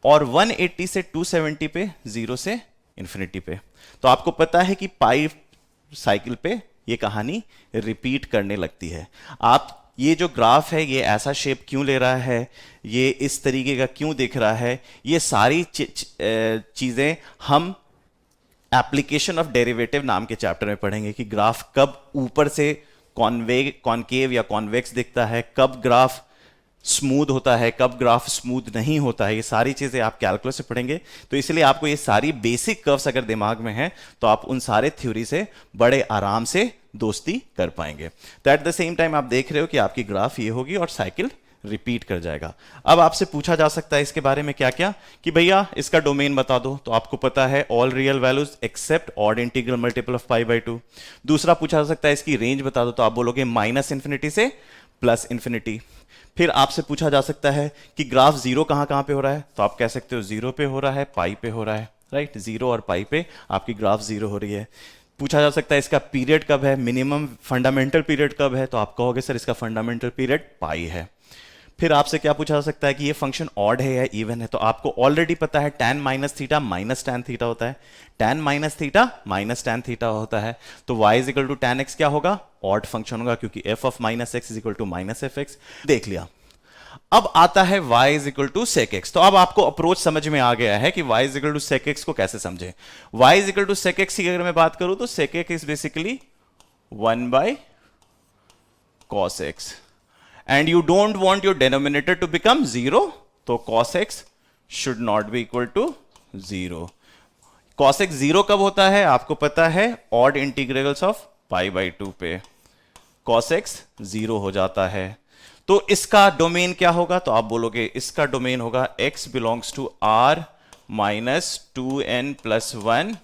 और 180 से 270 पे 0 से इंफिनिटी पे। तो आपको पता है कि पाई साइकिल पे ये कहानी रिपीट करने लगती है। आप ये जो ग्राफ है ये ऐसा शेप क्यों ले रहा है, ये इस तरीके का क्यों दिख रहा है, ये सारी चीजें हम एप्लीकेशन ऑफ डेरिवेटिव नाम के चैप्टर में पढ़ेंगे कि ग्राफ कब ऊपर से कॉनकेव या कॉन्वेक्स दिखता है, कब ग्राफ स्मूथ होता है, कब ग्राफ स्मूथ नहीं होता है। ये सारी चीजें आप कैलकुलस से पढ़ेंगे। तो इसलिए आपको ये सारी बेसिक कर्व्स अगर दिमाग में है तो आप उन सारे थ्योरी से बड़े आराम से दोस्ती कर पाएंगे। तो एट द सेम टाइम आप देख रहे हो कि आपकी ग्राफ ये होगी और साइकिल रिपीट कर जाएगा। अब आपसे पूछा जा सकता है इसके बारे में क्या क्या, कि भैया इसका डोमेन बता दो। तो आपको पता है all real values except odd integral multiple of π/2। दूसरा पूछा जा सकता है इसकी रेंज बता दो, तो आप बोलोगे माइनस इंफिनिटी से प्लस इंफिनिटी। फिर आपसे पूछा जा सकता है कि ग्राफ जीरो कहां कहां पे हो रहा है, तो आप कह सकते हो 0 पे हो रहा है, पाई पे हो रहा है, राइट। 0 और पाई पे आपकी ग्राफ 0 हो रही है। पूछा जा सकता है इसका पीरियड कब है, मिनिमम फंडामेंटल पीरियड कब है, तो आप कहोगे सर इसका फंडामेंटल पीरियड पाई है। फिर आपसे क्या पूछा जा सकता है कि ये फंक्शन ऑड है या इवन है, तो आपको ऑलरेडी पता है tan minus theta minus tan theta होता है, tan minus theta minus tan theta होता है। तो y is equal to tan x क्या होगा, ऑड फंक्शन होगा, क्योंकि f of minus x is equal to minus f x. देख लिया। अब आता है y is equal to sec x. तो अब आपको अप्रोच समझ में आ गया है कि y is equal to sec x को कैसे समझे। y is equal to sec x की अगर मैं बात करूं तो sec x is basically 1 by cos x, and you don't want your denominator to become 0, तो cos x should not be equal to 0। cos x 0 कब होता है, आपको पता है ऑड इंटीग्रल्स ऑफ π/2 पे cos x 0 हो जाता है। तो इसका डोमेन क्या होगा, तो आप बोलोगे इसका डोमेन होगा x belongs to r minus 2n plus 1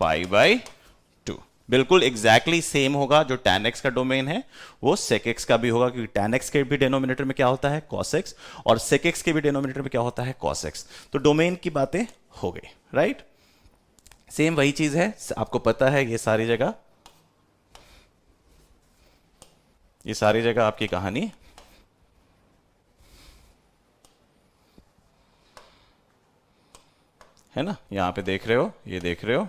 π/2। बिल्कुल एग्जैक्टली सेम होगा जो tan x का डोमेन है वो sec x का भी होगा, क्योंकि tan x के भी डिनोमिनेटर में क्या होता है cos x, और sec x के भी डिनोमिनेटर में क्या होता है cos x। तो डोमेन की बातें हो गई, राइट। सेम वही चीज है, आपको पता है ये सारी जगह आपकी कहानी है ना। यहां पे देख रहे हो, ये देख रहे हो,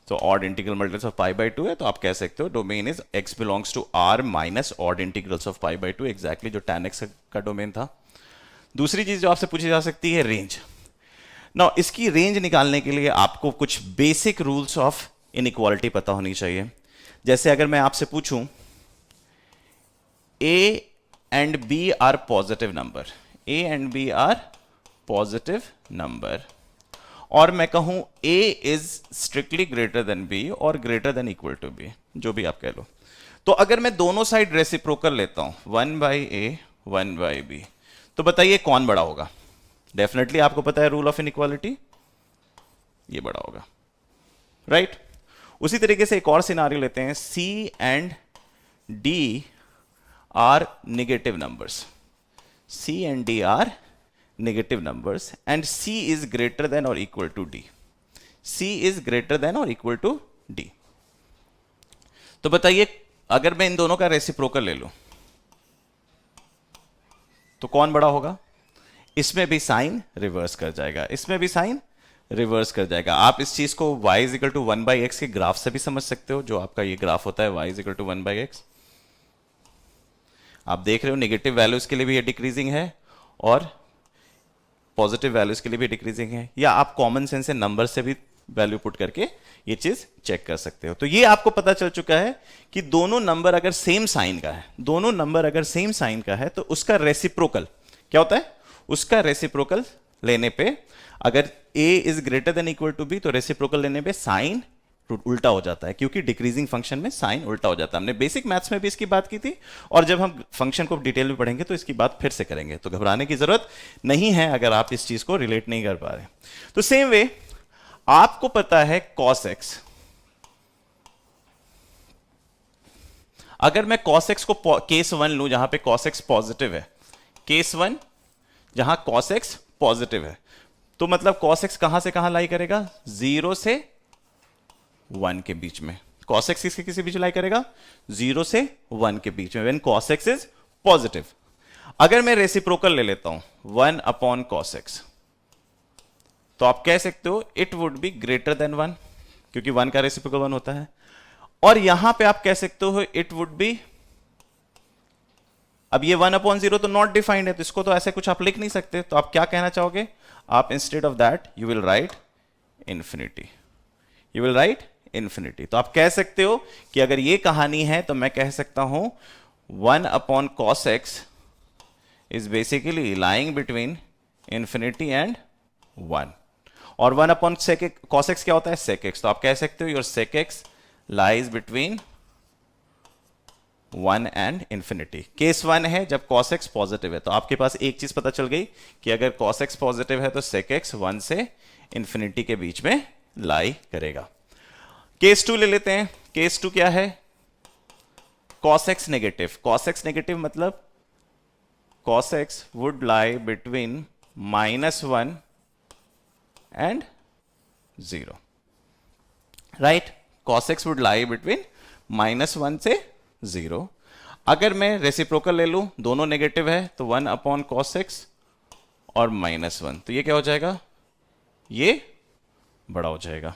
तो ऑड इंटीग्रल मल्टीपल्स ऑफ π/2 है, तो आप कह सकते हो domain is x belongs to r minus odd integrals of π/2, exactly जो tan x का डोमेन था। दूसरी चीज जो आपसे पूछी जा सकती है रेंज। नाउ इसकी रेंज निकालने के लिए आपको कुछ बेसिक रूल्स ऑफ इनइक्वालिटी पता होनी चाहिए। जैसे अगर मैं आपसे पूछूं a and b are positive number, a and b are positive number, और मैं कहूं a is strictly greater than b और greater than equal to b, जो भी आप कह लो। तो अगर मैं दोनों साइड रेसिप्रोकल लेता हूं 1 बाई a 1 बाई b, तो बताइए कौन बड़ा होगा। डेफिनेटली आपको पता है रूल ऑफ इनइक्वालिटी, ये बड़ा होगा, राइट। उसी तरीके से एक और सिनारियो लेते हैं, c and d are negative numbers, c and d are negative numbers and c is greater than or equal to d, c is greater than or equal to d। तो बताइए अगर मैं इन दोनों का रेसिप्रोकल ले लूं तो कौन बड़ा होगा। इसमें भी साइन रिवर्स कर जाएगा, इसमें भी साइन रिवर्स कर जाएगा। आप इस चीज को y is equal to 1 by x के ग्राफ से भी समझ सकते हो, जो आपका ये ग्राफ होता है y is equal to 1 by x. आप देख रहे हो नेगेटिव वैल्यूज के लिए भी ये डिक्रीजिंग है और पॉजिटिव वैल्यूज के लिए भी डिक्रीजिंग है, या आप कॉमन सेंस से नंबर से भी वैल्यू पुट करके ये चीज चेक कर सकते हो। तो ये आपको पता चल चुका है कि दोनों नंबर अगर सेम साइन का है, दोनों नंबर अगर सेम साइन का है तो उसका रेसिप्रोकल क्या होता है, उसका रेसिप्रोकल लेने पे अगर a is greater than equal to b तो रेसिप्रोकल लेने पे साइन उल्टा हो जाता है, क्योंकि डिक्रीजिंग फंक्शन में साइन उल्टा हो जाता है। हमने बेसिक मैथ्स में भी इसकी बात की थी, और जब हम फंक्शन को डिटेल में पढ़ेंगे तो इसकी बात फिर से करेंगे, तो घबराने की जरूरत नहीं है अगर आप इस चीज को रिलेट नहीं कर पा रहे। तो सेम वे आपको पता है cos x, अगर मैं cos x को केस 1 लूं जहां पे cos x पॉजिटिव है, केस 1 जहां cos x पॉजिटिव है, तो मतलब cos x कहां से कहां लाई करेगा, 0 से 1 के बीच में। cos x किसी बीच लाई करेगा, 0 से 1 के बीच में, when cos x is positive. अगर मैं रेसिप्रोकल ले लेता हूं 1 अपॉन cos x, तो आप कह सकते हो it would be greater than 1, क्योंकि 1 का रेसिप्रोकल 1 होता है। और यहां पे आप कह सकते हो इट वुड बी, अब ये 1 अपॉन 0 तो नॉट डिफाइंड है, तो इसको तो ऐसे कुछ आप लिख नहीं सकते, तो आप क्या कहना चाहोगे, आप instead of that you will write infinity, you will write infinity. तो आप कह सकते हो कि अगर ये कहानी है तो मैं कह सकता हूं 1 upon cos x is basically lying between infinity and 1, और 1 अपॉन cos x क्या होता है, sec x, तो आप कह सकते हो your sec x lies between 1 and infinity. Case 1 है जब cos x पॉजिटिव है, तो आपके पास एक चीज पता चल गई कि अगर cos x पॉजिटिव है तो sec x 1 से इंफिनिटी के बीच में लाई करेगा। केस 2 ले लेते हैं। केस 2 क्या है, cos x negative. cos x negative मतलब cos x would lie between -1 and 0, right. cos x would lie between -1 से 0। अगर मैं रेसिप्रोकल ले लूं, दोनों नेगेटिव है, तो 1 अपॉन cos x और -1, तो ये क्या हो जाएगा, ये बड़ा हो जाएगा।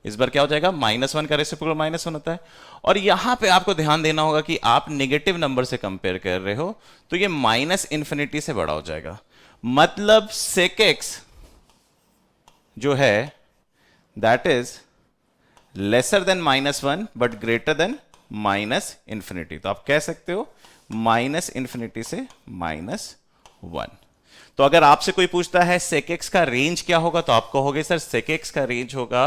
इस बार क्या हो जाएगा, -1 का रेसिप्रोकल -1 होता है। और यहां पे आपको ध्यान देना होगा कि आप नेगेटिव नंबर से कंपेयर कर रहे हो, तो ये -इंफिनिटी से बड़ा हो जाएगा। मतलब sec x जो है that is lesser than -1 but greater than -infinity. तो आप कह सकते हो -इंफिनिटी से -1। तो अगर आपसे कोई पूछता है sec x का रेंज क्या होगा, तो आप कहोगे सर sec x का रेंज होगा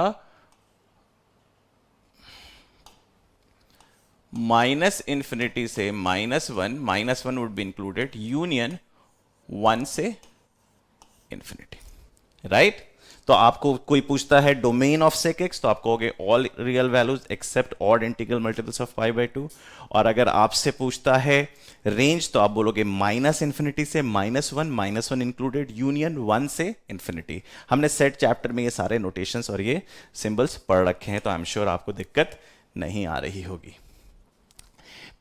-इंफिनिटी से -1, -1 वुड बी इंक्लूडेड, यूनियन 1 से इंफिनिटी, राइट। तो आपको कोई पूछता है डोमेन ऑफ sec x, तो आप कहोगे all real values except odd integral multiples of π/2। और अगर आपसे पूछता है रेंज, तो आप बोलोगे -इंफिनिटी से -1, -1 इंक्लूडेड, यूनियन 1 से इंफिनिटी। हमने सेट चैप्टर में ये सारे नोटेशंस और ये सिंबल्स पढ़ रखे हैं, तो आई एम श्योर आपको दिक्कत नहीं आ रही होगी।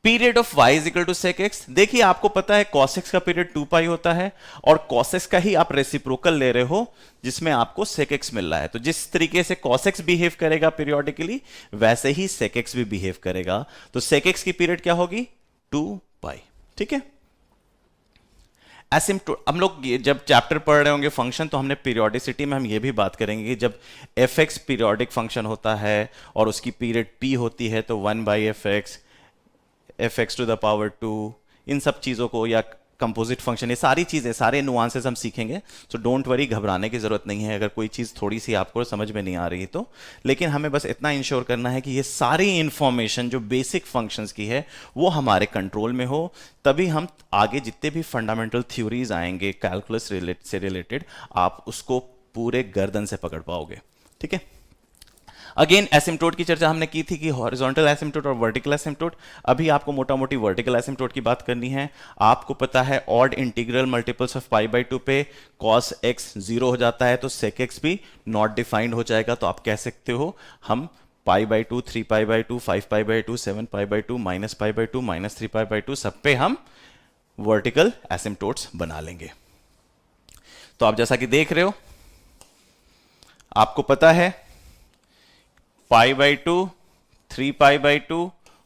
Period of y is equal to sec x। देखिए आपको पता है cos x का पीरियड 2π होता है, और cos x का ही आप रेसिप्रोकल ले रहे हो जिसमें आपको sec x मिल रहा है। तो जिस तरीके से cos x बिहेव करेगा पीरियोडिकली, वैसे ही sec x भी बिहेव करेगा। तो sec x की पीरियड क्या होगी, 2π, ठीक है। एसिम्प्टोट, हम लोग जब चैप्टर पढ़ रहे होंगे फंक्शन, तो हमने पीरियोडिसिटी में हम ये भी बात करेंगे कि जब f(x) पीरियोडिक फंक्शन होता है और उसकी पीरियड p होती है, तो 1/fx, fx to the power 2, इन सब चीज़ों को, या कंपोजिट फंक्शन, ये सारी चीज़ें, सारे नुआंसेस हम सीखेंगे। सो डोंट वरी, घबराने की ज़रूरत नहीं है अगर कोई चीज़ थोड़ी सी आपको समझ में नहीं आ रही तो। लेकिन हमें बस इतना इंश्योर करना है कि ये सारी इंफॉर्मेशन जो बेसिक फंक्शंस की है वो हमारे कंट्रोल में हो, तभी हम आगे जितने भी फंडामेंटल थ्योरीज आएंगे कैलकुलस से रिलेटेड, आप उसको पूरे गर्दन से पकड़ पाओगे, ठीक है। अगेन एसिम्प्टोट की चर्चा हमने की थी कि हॉरिजॉन्टल एसिम्प्टोट और वर्टिकल एसिम्प्टोट। अभी आपको मोटा मोटी वर्टिकल एसिम्प्टोट की बात करनी है। आपको पता है ऑड इंटीग्रल मल्टीपल्स ऑफ π/2 पे cos x 0 हो जाता है, तो sec x भी नॉट डिफाइंड हो जाएगा। तो आप कह सकते हो हम π/2, 3π/2, 5π/2, 7π/2, -π/2, -3π/2 सब पे हम वर्टिकल एसिम्प्टोट्स बना लेंगे। तो आप जैसा कि देख रहे हो, आपको पता है π/2, 3π/2,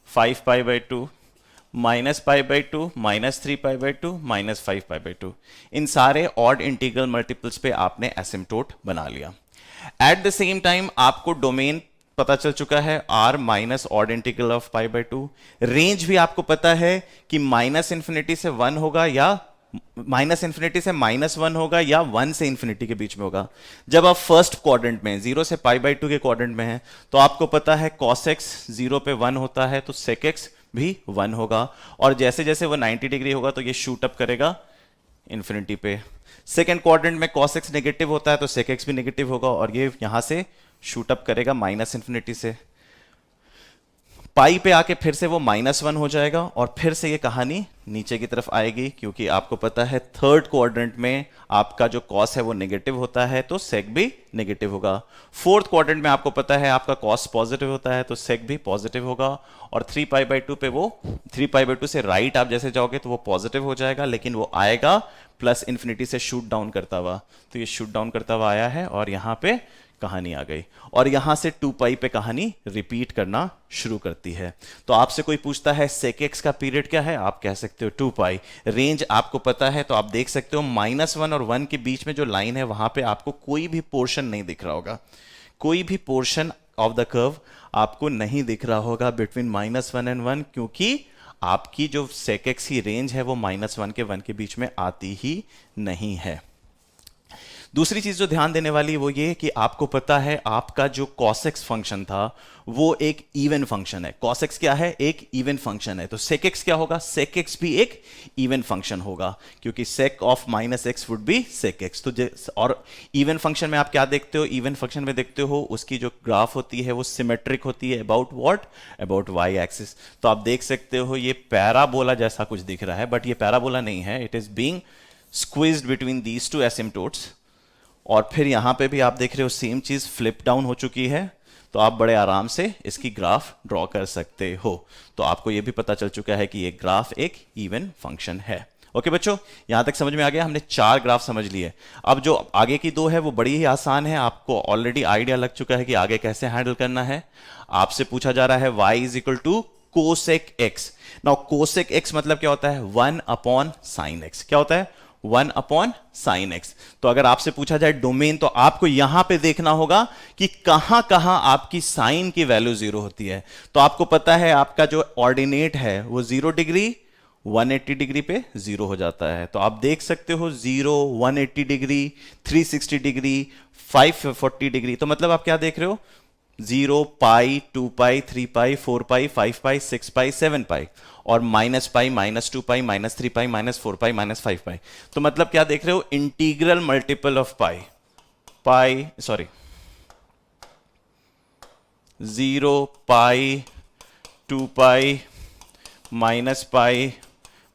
5π/2, -π/2, -3π/2, -5π/2, इन सारे ऑड इंटीग्रल मल्टीपल्स पे आपने एसिम्प्टोट बना लिया। एट द सेम टाइम आपको डोमेन पता चल चुका है, r minus odd integral of π/2। Range भी आपको पता है कि -इंफिनिटी से 1 होगा, या -इंफिनिटी से -1 होगा, या 1 से इंफिनिटी के बीच में होगा। जब आप फर्स्ट क्वाड्रेंट में 0 से π/2 के क्वाड्रेंट में हैं, तो आपको पता है cos x 0 पे 1 होता है, तो sec x भी 1 होगा। और जैसे जैसे वो 90 डिग्री होगा तो ये शूट अप करेगा इंफिनिटी पे। सेकेंड क्वाड्रेंट में cos x नेगेटिव होता है तो sec x भी नेगेटिव होगा और ये यहां से शूट अप करेगा माइनस इन्फिनिटी से, पाई पे आके फिर से वो -1 हो जाएगा और फिर से ये कहानी नीचे की तरफ आएगी, क्योंकि आपको पता है थर्ड क्वाड्रेंट में आपका जो कॉस है वो नेगेटिव होता है तो सेक भी नेगेटिव होगा। फोर्थ क्वाड्रेंट में आपको पता है आपका कॉस पॉजिटिव होता है तो सेक भी पॉजिटिव होगा। और 3π/2 पे वो 3π/2 से राइट आप जैसे जाओगे तो वो पॉजिटिव हो जाएगा, लेकिन वो आएगा प्लस इन्फिनिटी से शूट डाउन करता हुआ। तो ये शूट डाउन करता हुआ आया है और यहां पे कहानी आ गई और यहां से 2π पे कहानी रिपीट करना शुरू करती है। तो आपसे कोई पूछता है sec x का पीरियड क्या है, आप कह सकते हो 2π। रेंज आपको पता है तो आप देख सकते हो -1 और 1 के बीच में जो लाइन है वहां पे आपको कोई भी पोर्शन नहीं दिख रहा होगा, कोई भी पोर्शन ऑफ द कर्व आपको नहीं दिख रहा होगा बिटवीन -1 एंड 1, क्योंकि आपकी जो sec x की रेंज है वो -1 के 1 के बीच में आती ही नहीं है। दूसरी चीज जो ध्यान देने वाली वो ये कि आपको पता है आपका जो cos x फंक्शन था वो एक इवन फंक्शन है। cos x क्या है, एक इवन फंक्शन है, तो sec x क्या होगा, sec x भी एक इवन फंक्शन होगा, क्योंकि sec of -x would be sec x। तो और इवन फंक्शन में आप क्या देखते हो, इवन फंक्शन में देखते हो उसकी जो ग्राफ होती है वो सिमेट्रिक होती है about what, about y axis. तो आप देख सकते हो ये पैराबोला जैसा कुछ दिख रहा है, बट ये पैराबोला नहीं है, it is being squeezed between these two asymptotes. और फिर यहां पे भी आप देख रहे हो सेम चीज फ्लिप डाउन हो चुकी है, तो आप बड़े आराम से इसकी ग्राफ ड्रॉ कर सकते हो। तो आपको यह भी पता चल चुका है कि ये ग्राफ एक इवन फंक्शन है। ओके बच्चों, यहां तक समझ में आ गया, हमने 4 ग्राफ समझ लिए। अब जो आगे की 2 है वो बड़ी ही आसान है, आपको ऑलरेडी आइडिया लग चुका है कि आगे कैसे हैंडल करना है। आपसे पूछा जा रहा है y = cosec x। Now cosec x मतलब क्या होता है, 1/sin x। क्या होता है, 1/sin x। तो अगर आपसे पूछा जाए डोमेन, तो आपको यहां पे देखना होगा कि कहां कहां आपकी साइन की वैल्यू 0 होती है। तो आपको पता है आपका जो ऑर्डिनेट है वो 0 डिग्री 180 डिग्री पे 0 हो जाता है। तो आप देख सकते हो 0, 180 डिग्री, 360 डिग्री, 540 डिग्री। तो मतलब आप क्या देख रहे हो, 0, पाई, 2π, 3π, 4π, 5π, 6π, 7π और -π, -2π, -3π, -4π, -5π। तो मतलब क्या देख रहे हो, integral multiple of pi, 0, pi, 2π, -π,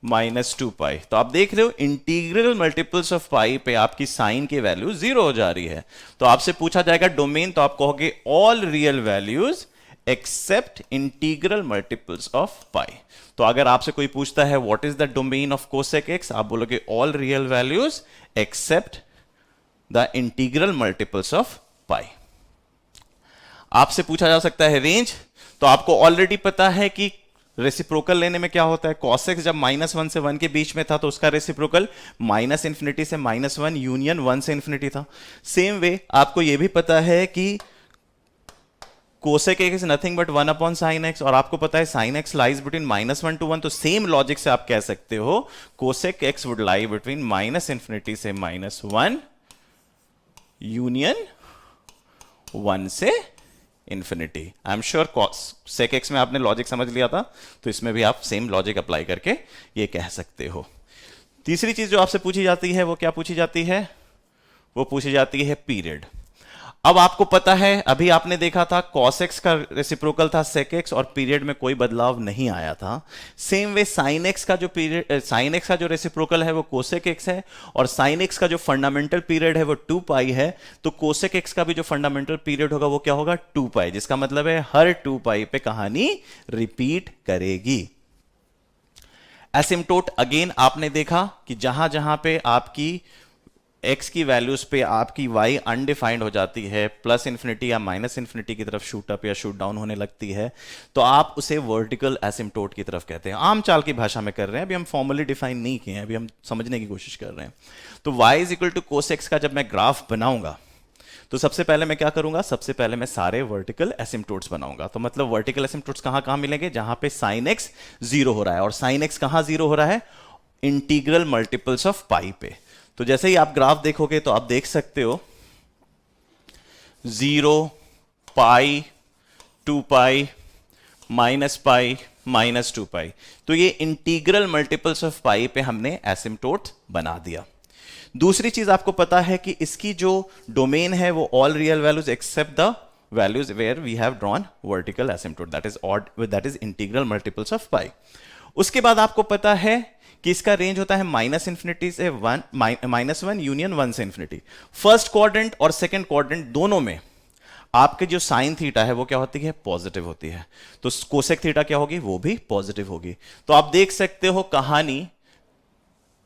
-2π। तो आप देख रहे हो इंटीग्रल मल्टीपल्स ऑफ पाई पे आपकी साइन की वैल्यू 0 हो जा रही है। तो आपसे पूछा जाएगा डोमेन, तो आप कहोगे all real values except integral multiples of pi. तो अगर आपसे कोई पूछता है what is the domain of cosec x, आप बोलोगे all real values except the integral multiples of pi. आपसे पूछा जा सकता है रेंज, तो आपको ऑलरेडी पता है कि रेसिप्रोकल लेने में क्या होता है, cos x जब -1 से 1 के बीच में था तो उसका रेसिप्रोकल -∞ से -1 यूनियन 1 से इन्फिनिटी था। सेम वे आपको यह भी पता है कि cosec x is nothing but 1/sin x, और आपको पता है sin x lies between -1 to 1। तो सेम लॉजिक से आप कह सकते हो cosec x would lie between -∞ से -1 यूनियन 1 से infinity. I am sure sec x में आपने लॉजिक समझ लिया था, तो इसमें भी आप सेम लॉजिक अप्लाई करके ये कह सकते हो। तीसरी चीज जो आपसे पूछी जाती है वो क्या पूछी जाती है, वो पूछी जाती है पीरियड। अब आपको पता है अभी आपने देखा था cos x का रेसिप्रोकल था sec x और पीरियड में कोई बदलाव नहीं आया था। सेम वे sin x का जो पीरियड, sin x का जो रेसिप्रोकल है वो cosec x है और sin x का जो फंडामेंटल पीरियड है वो 2π है। तो cosec x का भी जो फंडामेंटल पीरियड होगा वो क्या होगा, 2π, जिसका मतलब है हर 2π पे कहानी रिपीट करेगी। एसिम्पटोट अगेन आपने देखा कि जहां जहां पे आपकी x की वैल्यूज पे आपकी y अनडिफाइंड हो जाती है, +∞ या -∞ की तरफ शूट अप या शूट डाउन होने लगती है, तो आप उसे वर्टिकल एसिम्पटोट की तरफ कहते हैं। आम चाल की भाषा में कर रहे हैं, अभी हम फॉर्मली डिफाइन नहीं किए हैं, अभी हम समझने की कोशिश कर रहे हैं। तो y = cos x का जब मैं ग्राफ बनाऊंगा तो सबसे पहले मैं क्या करूंगा, सबसे पहले मैं सारे वर्टिकल एसिम्पटोट्स बनाऊंगा। तो मतलब वर्टिकल एसिम्पटोट्स कहां कहां मिलेंगे, जहां पे sin x 0 हो रहा है, और sin x कहां 0 हो रहा है, इंटीग्रल मल्टीपल्स ऑफ पाई पे। तो जैसे ही आप ग्राफ देखोगे तो आप देख सकते हो 0, पाई, 2π, -π, -2π। तो ये इंटीग्रल मल्टीपल्स ऑफ पाई पे हमने एसिम्पटोट बना दिया। दूसरी चीज आपको पता है कि इसकी जो डोमेन है वो all real values except the values where we have drawn vertical asymptote, that is odd, that is integral multiples of pi. उसके बाद आपको पता है कि इसका रेंज होता है माइनस इंफिनिटी से -1 यूनियन 1 से इंफिनिटी। फर्स्ट क्वाड्रेंट और सेकंड क्वाड्रेंट दोनों में आपके जो साइन थीटा है वो क्या होती है, पॉजिटिव होती है, तो कोसेक थीटा क्या होगी, वो भी पॉजिटिव होगी। तो आप देख सकते हो कहानी,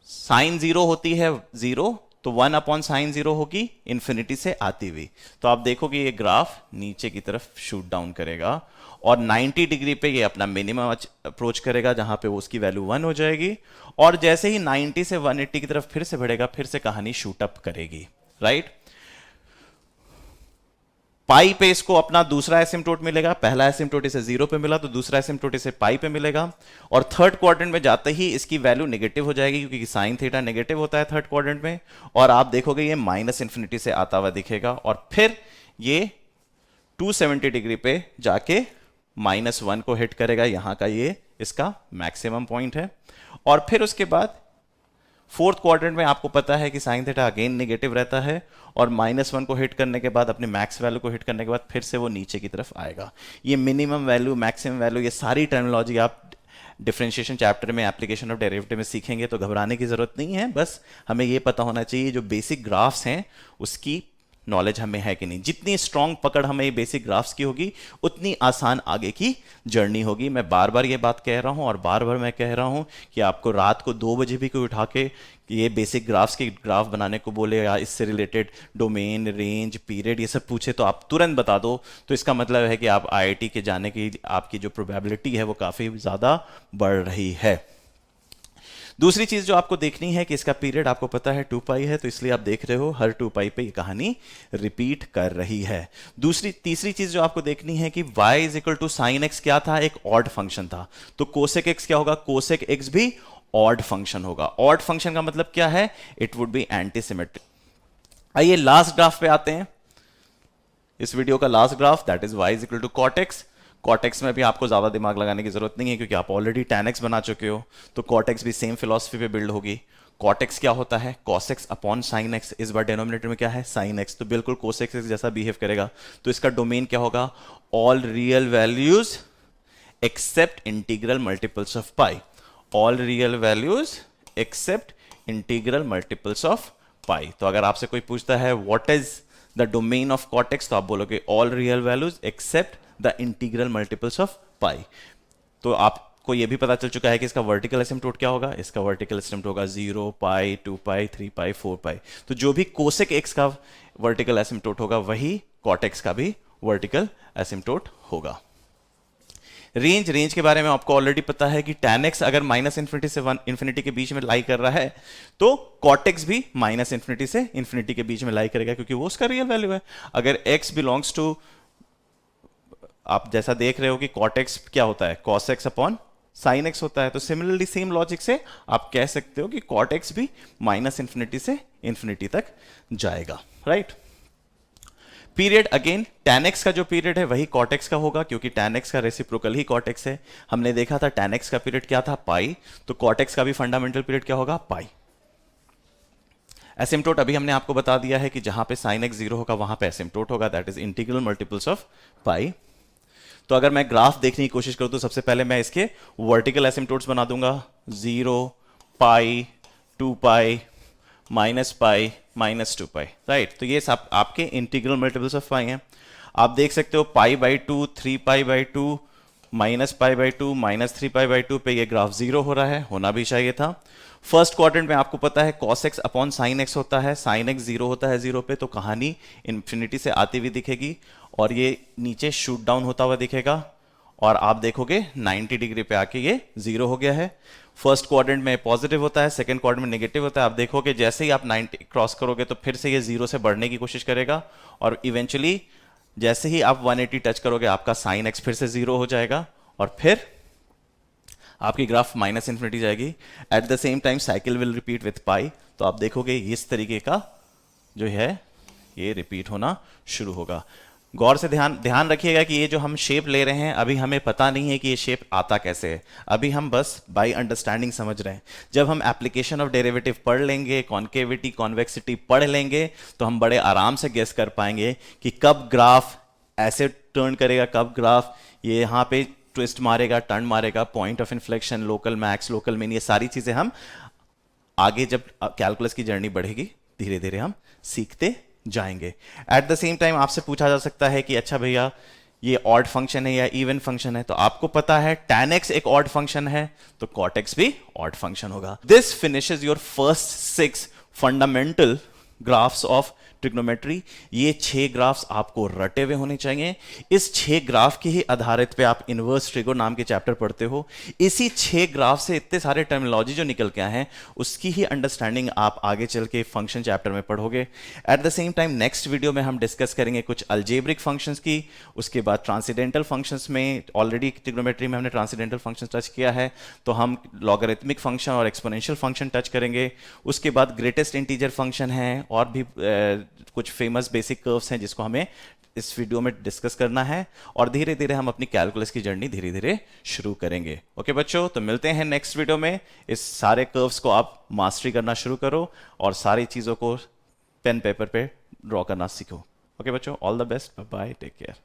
साइन 0 होती है 0, तो 1 अपॉन साइन 0 होगी इंफिनिटी से आती हुई। तो आप देखोगे ये ग्राफ नीचे की तरफ शूट डाउन करेगा और 90 डिग्री पे ये अपना मिनिमम अप्रोच करेगा जहां पे वो उसकी वैल्यू 1 हो जाएगी, और जैसे ही 90 से 180 की तरफ फिर से बढ़ेगा, फिर से कहानी शूट अप करेगी, राइट। पाई पे इसको अपना दूसरा एसिम्पटोट मिलेगा, पहला एसिम्पटोट इसे 0 पे मिला तो दूसरा एसिम्पटोट इसे पाई पे मिलेगा, और थर्ड क्वाड्रेंट में जाते ही इसकी वैल्यू नेगेटिव हो जाएगी क्योंकि साइन थीटा नेगेटिव होता है थर्ड क्वाड्रेंट में, और आप देखोगे ये माइनस इंफिनिटी से आता हुआ दिखेगा, और फिर ये 270 डिग्री पे जाके -1 को हिट करेगा, यहां का ये इसका मैक्सिमम पॉइंट है। और फिर उसके बाद फोर्थ क्वाड्रेंट में आपको पता है कि साइन थीटा अगेन नेगेटिव रहता है, और -1 को हिट करने के बाद, अपने मैक्स वैल्यू को हिट करने के बाद फिर से वो नीचे की तरफ आएगा। ये मिनिमम वैल्यू, मैक्सिमम वैल्यू, ये सारी टर्मिनोलॉजी आप डिफरेंशिएशन चैप्टर में, एप्लीकेशन ऑफ डेरिवेटिव में सीखेंगे, तो घबराने की जरूरत नहीं है। बस हमें ये पता होना चाहिए जो बेसिक ग्राफ्स हैं उसकी नॉलेज हमें है कि नहीं। जितनी स्ट्रांग पकड़ हमें बेसिक ग्राफ्स की होगी उतनी आसान आगे की जर्नी होगी। मैं बार बार ये बात कह रहा हूं, और बार बार मैं कह रहा हूं कि आपको रात को 2 बजे भी कोई उठा के ये बेसिक ग्राफ्स के ग्राफ बनाने को बोले, या इससे रिलेटेड डोमेन, रेंज, पीरियड ये सब पूछे, तो आप तुरंत बता दो, तो इसका मतलब है कि आप आईआईटी के जाने की आपकी जो प्रोबेबिलिटी है वो काफ़ी ज़्यादा बढ़ रही है। दूसरी चीज जो आपको देखनी है कि इसका पीरियड आपको पता है 2 पाई है, तो इसलिए आप देख रहे हो हर 2 पाई पे ये कहानी रिपीट कर रही है। तीसरी चीज जो आपको देखनी है कि y is equal to sine x क्या था, एक ऑड फंक्शन था, तो कोसेक एक्स क्या होगा, कोसेक एक्स भी ऑड फंक्शन होगा। ऑड फंक्शन का मतलब क्या है, it would be anti symmetric. आइए लास्ट ग्राफ पे आते हैं, इस वीडियो का last graph, that is y is equal to cot x. Cot x में भी आपको ज्यादा दिमाग लगाने की जरूरत नहीं है क्योंकि आप ऑलरेडी tan x बना चुके हो, तो कॉट एक्स भी सेम फिलॉसफी पे बिल्ड होगी। कॉट एक्स क्या होता है, cos x upon sine x, इस बार डिनोमिनेटर में क्या है, साइन एक्स, तो बिल्कुल cos x जैसा बिहेव करेगा। तो इसका डोमेन क्या होगा, all real values except integral multiples of pi, all real values except integral multiples of pi. तो अगर आपसे कोई पूछता है what is the domain of cot x, तो आप बोलोगे all real values except the integral multiples of pi. तो आपको यह भी पता चल चुका है कि इसका वर्टिकल एसिम्पटोट क्या होगा, इसका वर्टिकल एसिम्पटोट होगा 0 पाई, 2 पाई, 3 पाई, 4 पाई। तो जो भी कोसेक एक्स का वर्टिकल एसिम्पटोट होगा वही कॉट एक्स का भी वर्टिकल एसिम्पटोट होगा। रेंज के बारे में आपको ऑलरेडी पता है कि tan x अगर माइनस इंफिनिटी से इंफिनिटी के बीच में लाई कर रहा है, तो cot x भी माइनस इंफिनिटी से इंफिनिटी के बीच में लाई करेगा क्योंकि वो उसका रियल वैल्यू है। अगर x बिलोंग्स टू, आप जैसा देख रहे हो कि cot x क्या होता है, cos x upon sin x होता है, तो सिमिलरली सेम लॉजिक से आप कह सकते हो कि cot x भी माइनस इंफिनिटी से इंफिनिटी तक जाएगा, right. Period again tan x का जो पीरियड है वही cot x का होगा क्योंकि tan x का रेसिप्रोकल ही cot x है। हमने देखा था tan x का पीरियड क्या था, पाई, तो cot x का भी फंडामेंटल पीरियड क्या होगा, पाई। एसिम्पटोट अभी हमने आपको बता दिया है कि जहां पे sin x 0 होगा वहां पे एसिम्पटोट होगा, that is integral multiples of pi. तो अगर मैं ग्राफ देखने की कोशिश करूं तो सबसे पहले मैं इसके वर्टिकल एसिम्पटोट्स बना दूंगा, 0 पाई, 2 पाई, माइनस पाई, -2 पाई, राइट। तो ये सब आपके इंटीग्रल मल्टीपल्स ऑफ पाई हैं। आप देख सकते हो पाई by 2, 3 pi by 2, minus pi by 2, -3 pi by 2 पे ये ग्राफ 0 हो रहा है, होना भी चाहिए था। फर्स्ट क्वाड्रेंट में आपको पता है cos x upon sine x होता है, साइन x 0 होता है 0 पे, तो कहानी इंफिनिटी से आती हुई दिखेगी और ये नीचे शूट डाउन होता हुआ दिखेगा, और आप देखोगे 90 डिग्री पे आके ये 0 हो गया है। फर्स्ट क्वाड्रेंट में पॉजिटिव होता है, सेकंड क्वाड्रेंट में नेगेटिव होता है। आप देखोगे जैसे ही आप 90 क्रॉस करोगे तो फिर से ये 0 से बढ़ने की कोशिश करेगा, और इवेंचुअली जैसे ही आप 180 टच करोगे आपका साइन x फिर से 0 हो जाएगा, और फिर आपकी ग्राफ माइनस इंफिनिटी जाएगी। At the same time cycle will repeat with pi, तो आप देखोगे इस तरीके का जो है ये रिपीट होना शुरू होगा। गौर से ध्यान ध्यान रखिएगा कि ये जो हम शेप ले रहे हैं अभी हमें पता नहीं है कि ये शेप आता कैसे है, अभी हम बस बाय अंडरस्टैंडिंग समझ रहे हैं। जब हम एप्लीकेशन ऑफ डेरिवेटिव पढ़ लेंगे, कॉन्केविटी कॉन्वेक्सिटी पढ़ लेंगे, तो हम बड़े आराम से गेस कर पाएंगे कि कब ग्राफ ऐसे टर्न करेगा, कब ग्राफ ये यहाँ पे ट्विस्ट मारेगा, टर्न मारेगा, point of inflection, local max, local मिन, ये सारी चीजें हम आगे जब कैलकुलस की जर्नी बढ़ेगी धीरे धीरे हम सीखते जाएंगे। एट द सेम टाइम आपसे पूछा जा सकता है कि अच्छा भैया ये ऑड फंक्शन है या इवन फंक्शन है, तो आपको पता है tan x एक ऑड फंक्शन है तो cot x भी ऑड फंक्शन होगा। This finishes your first 6 fundamental graphs of trigonometry. ये 6 ग्राफ्स आपको रटे हुए होने चाहिए। इस 6 ग्राफ के ही आधारित पे आप इनवर्स ट्रिगो नाम के चैप्टर पढ़ते हो। इसी 6 ग्राफ से इतने सारे टर्मिनोलॉजी जो निकल के आए हैं उसकी ही अंडरस्टैंडिंग आप आगे चल के फंक्शन चैप्टर में पढ़ोगे। Eight the same time next video में हम डिस्कस करेंगे कुछ अल्जेब्रिक फंक्शंस की, उसके बाद ट्रांसेंडेंटल फंक्शंस में ऑलरेडी ट्रिग्नोमेट्री में हमने ट्रांसेंडेंटल फंक्शंस टच किया है, तो हम लॉगरिथमिक फंक्शन और एक्सपोनेंशियल फंक्शन टच करेंगे। उसके बाद ग्रेटेस्ट इंटीजर फंक्शन है और भी कुछ फेमस बेसिक कर्व्स हैं जिसको हमें इस वीडियो में डिस्कस करना है, और धीरे धीरे हम अपनी कैलकुलस की जर्नी धीरे धीरे शुरू करेंगे। ओके बच्चों, तो मिलते हैं नेक्स्ट वीडियो में। इस सारे कर्व्स को आप मास्टरी करना शुरू करो और सारी चीज़ों को पेन पेपर पे ड्रॉ करना सीखो। ओके बच्चों, all the best, bye bye, take care.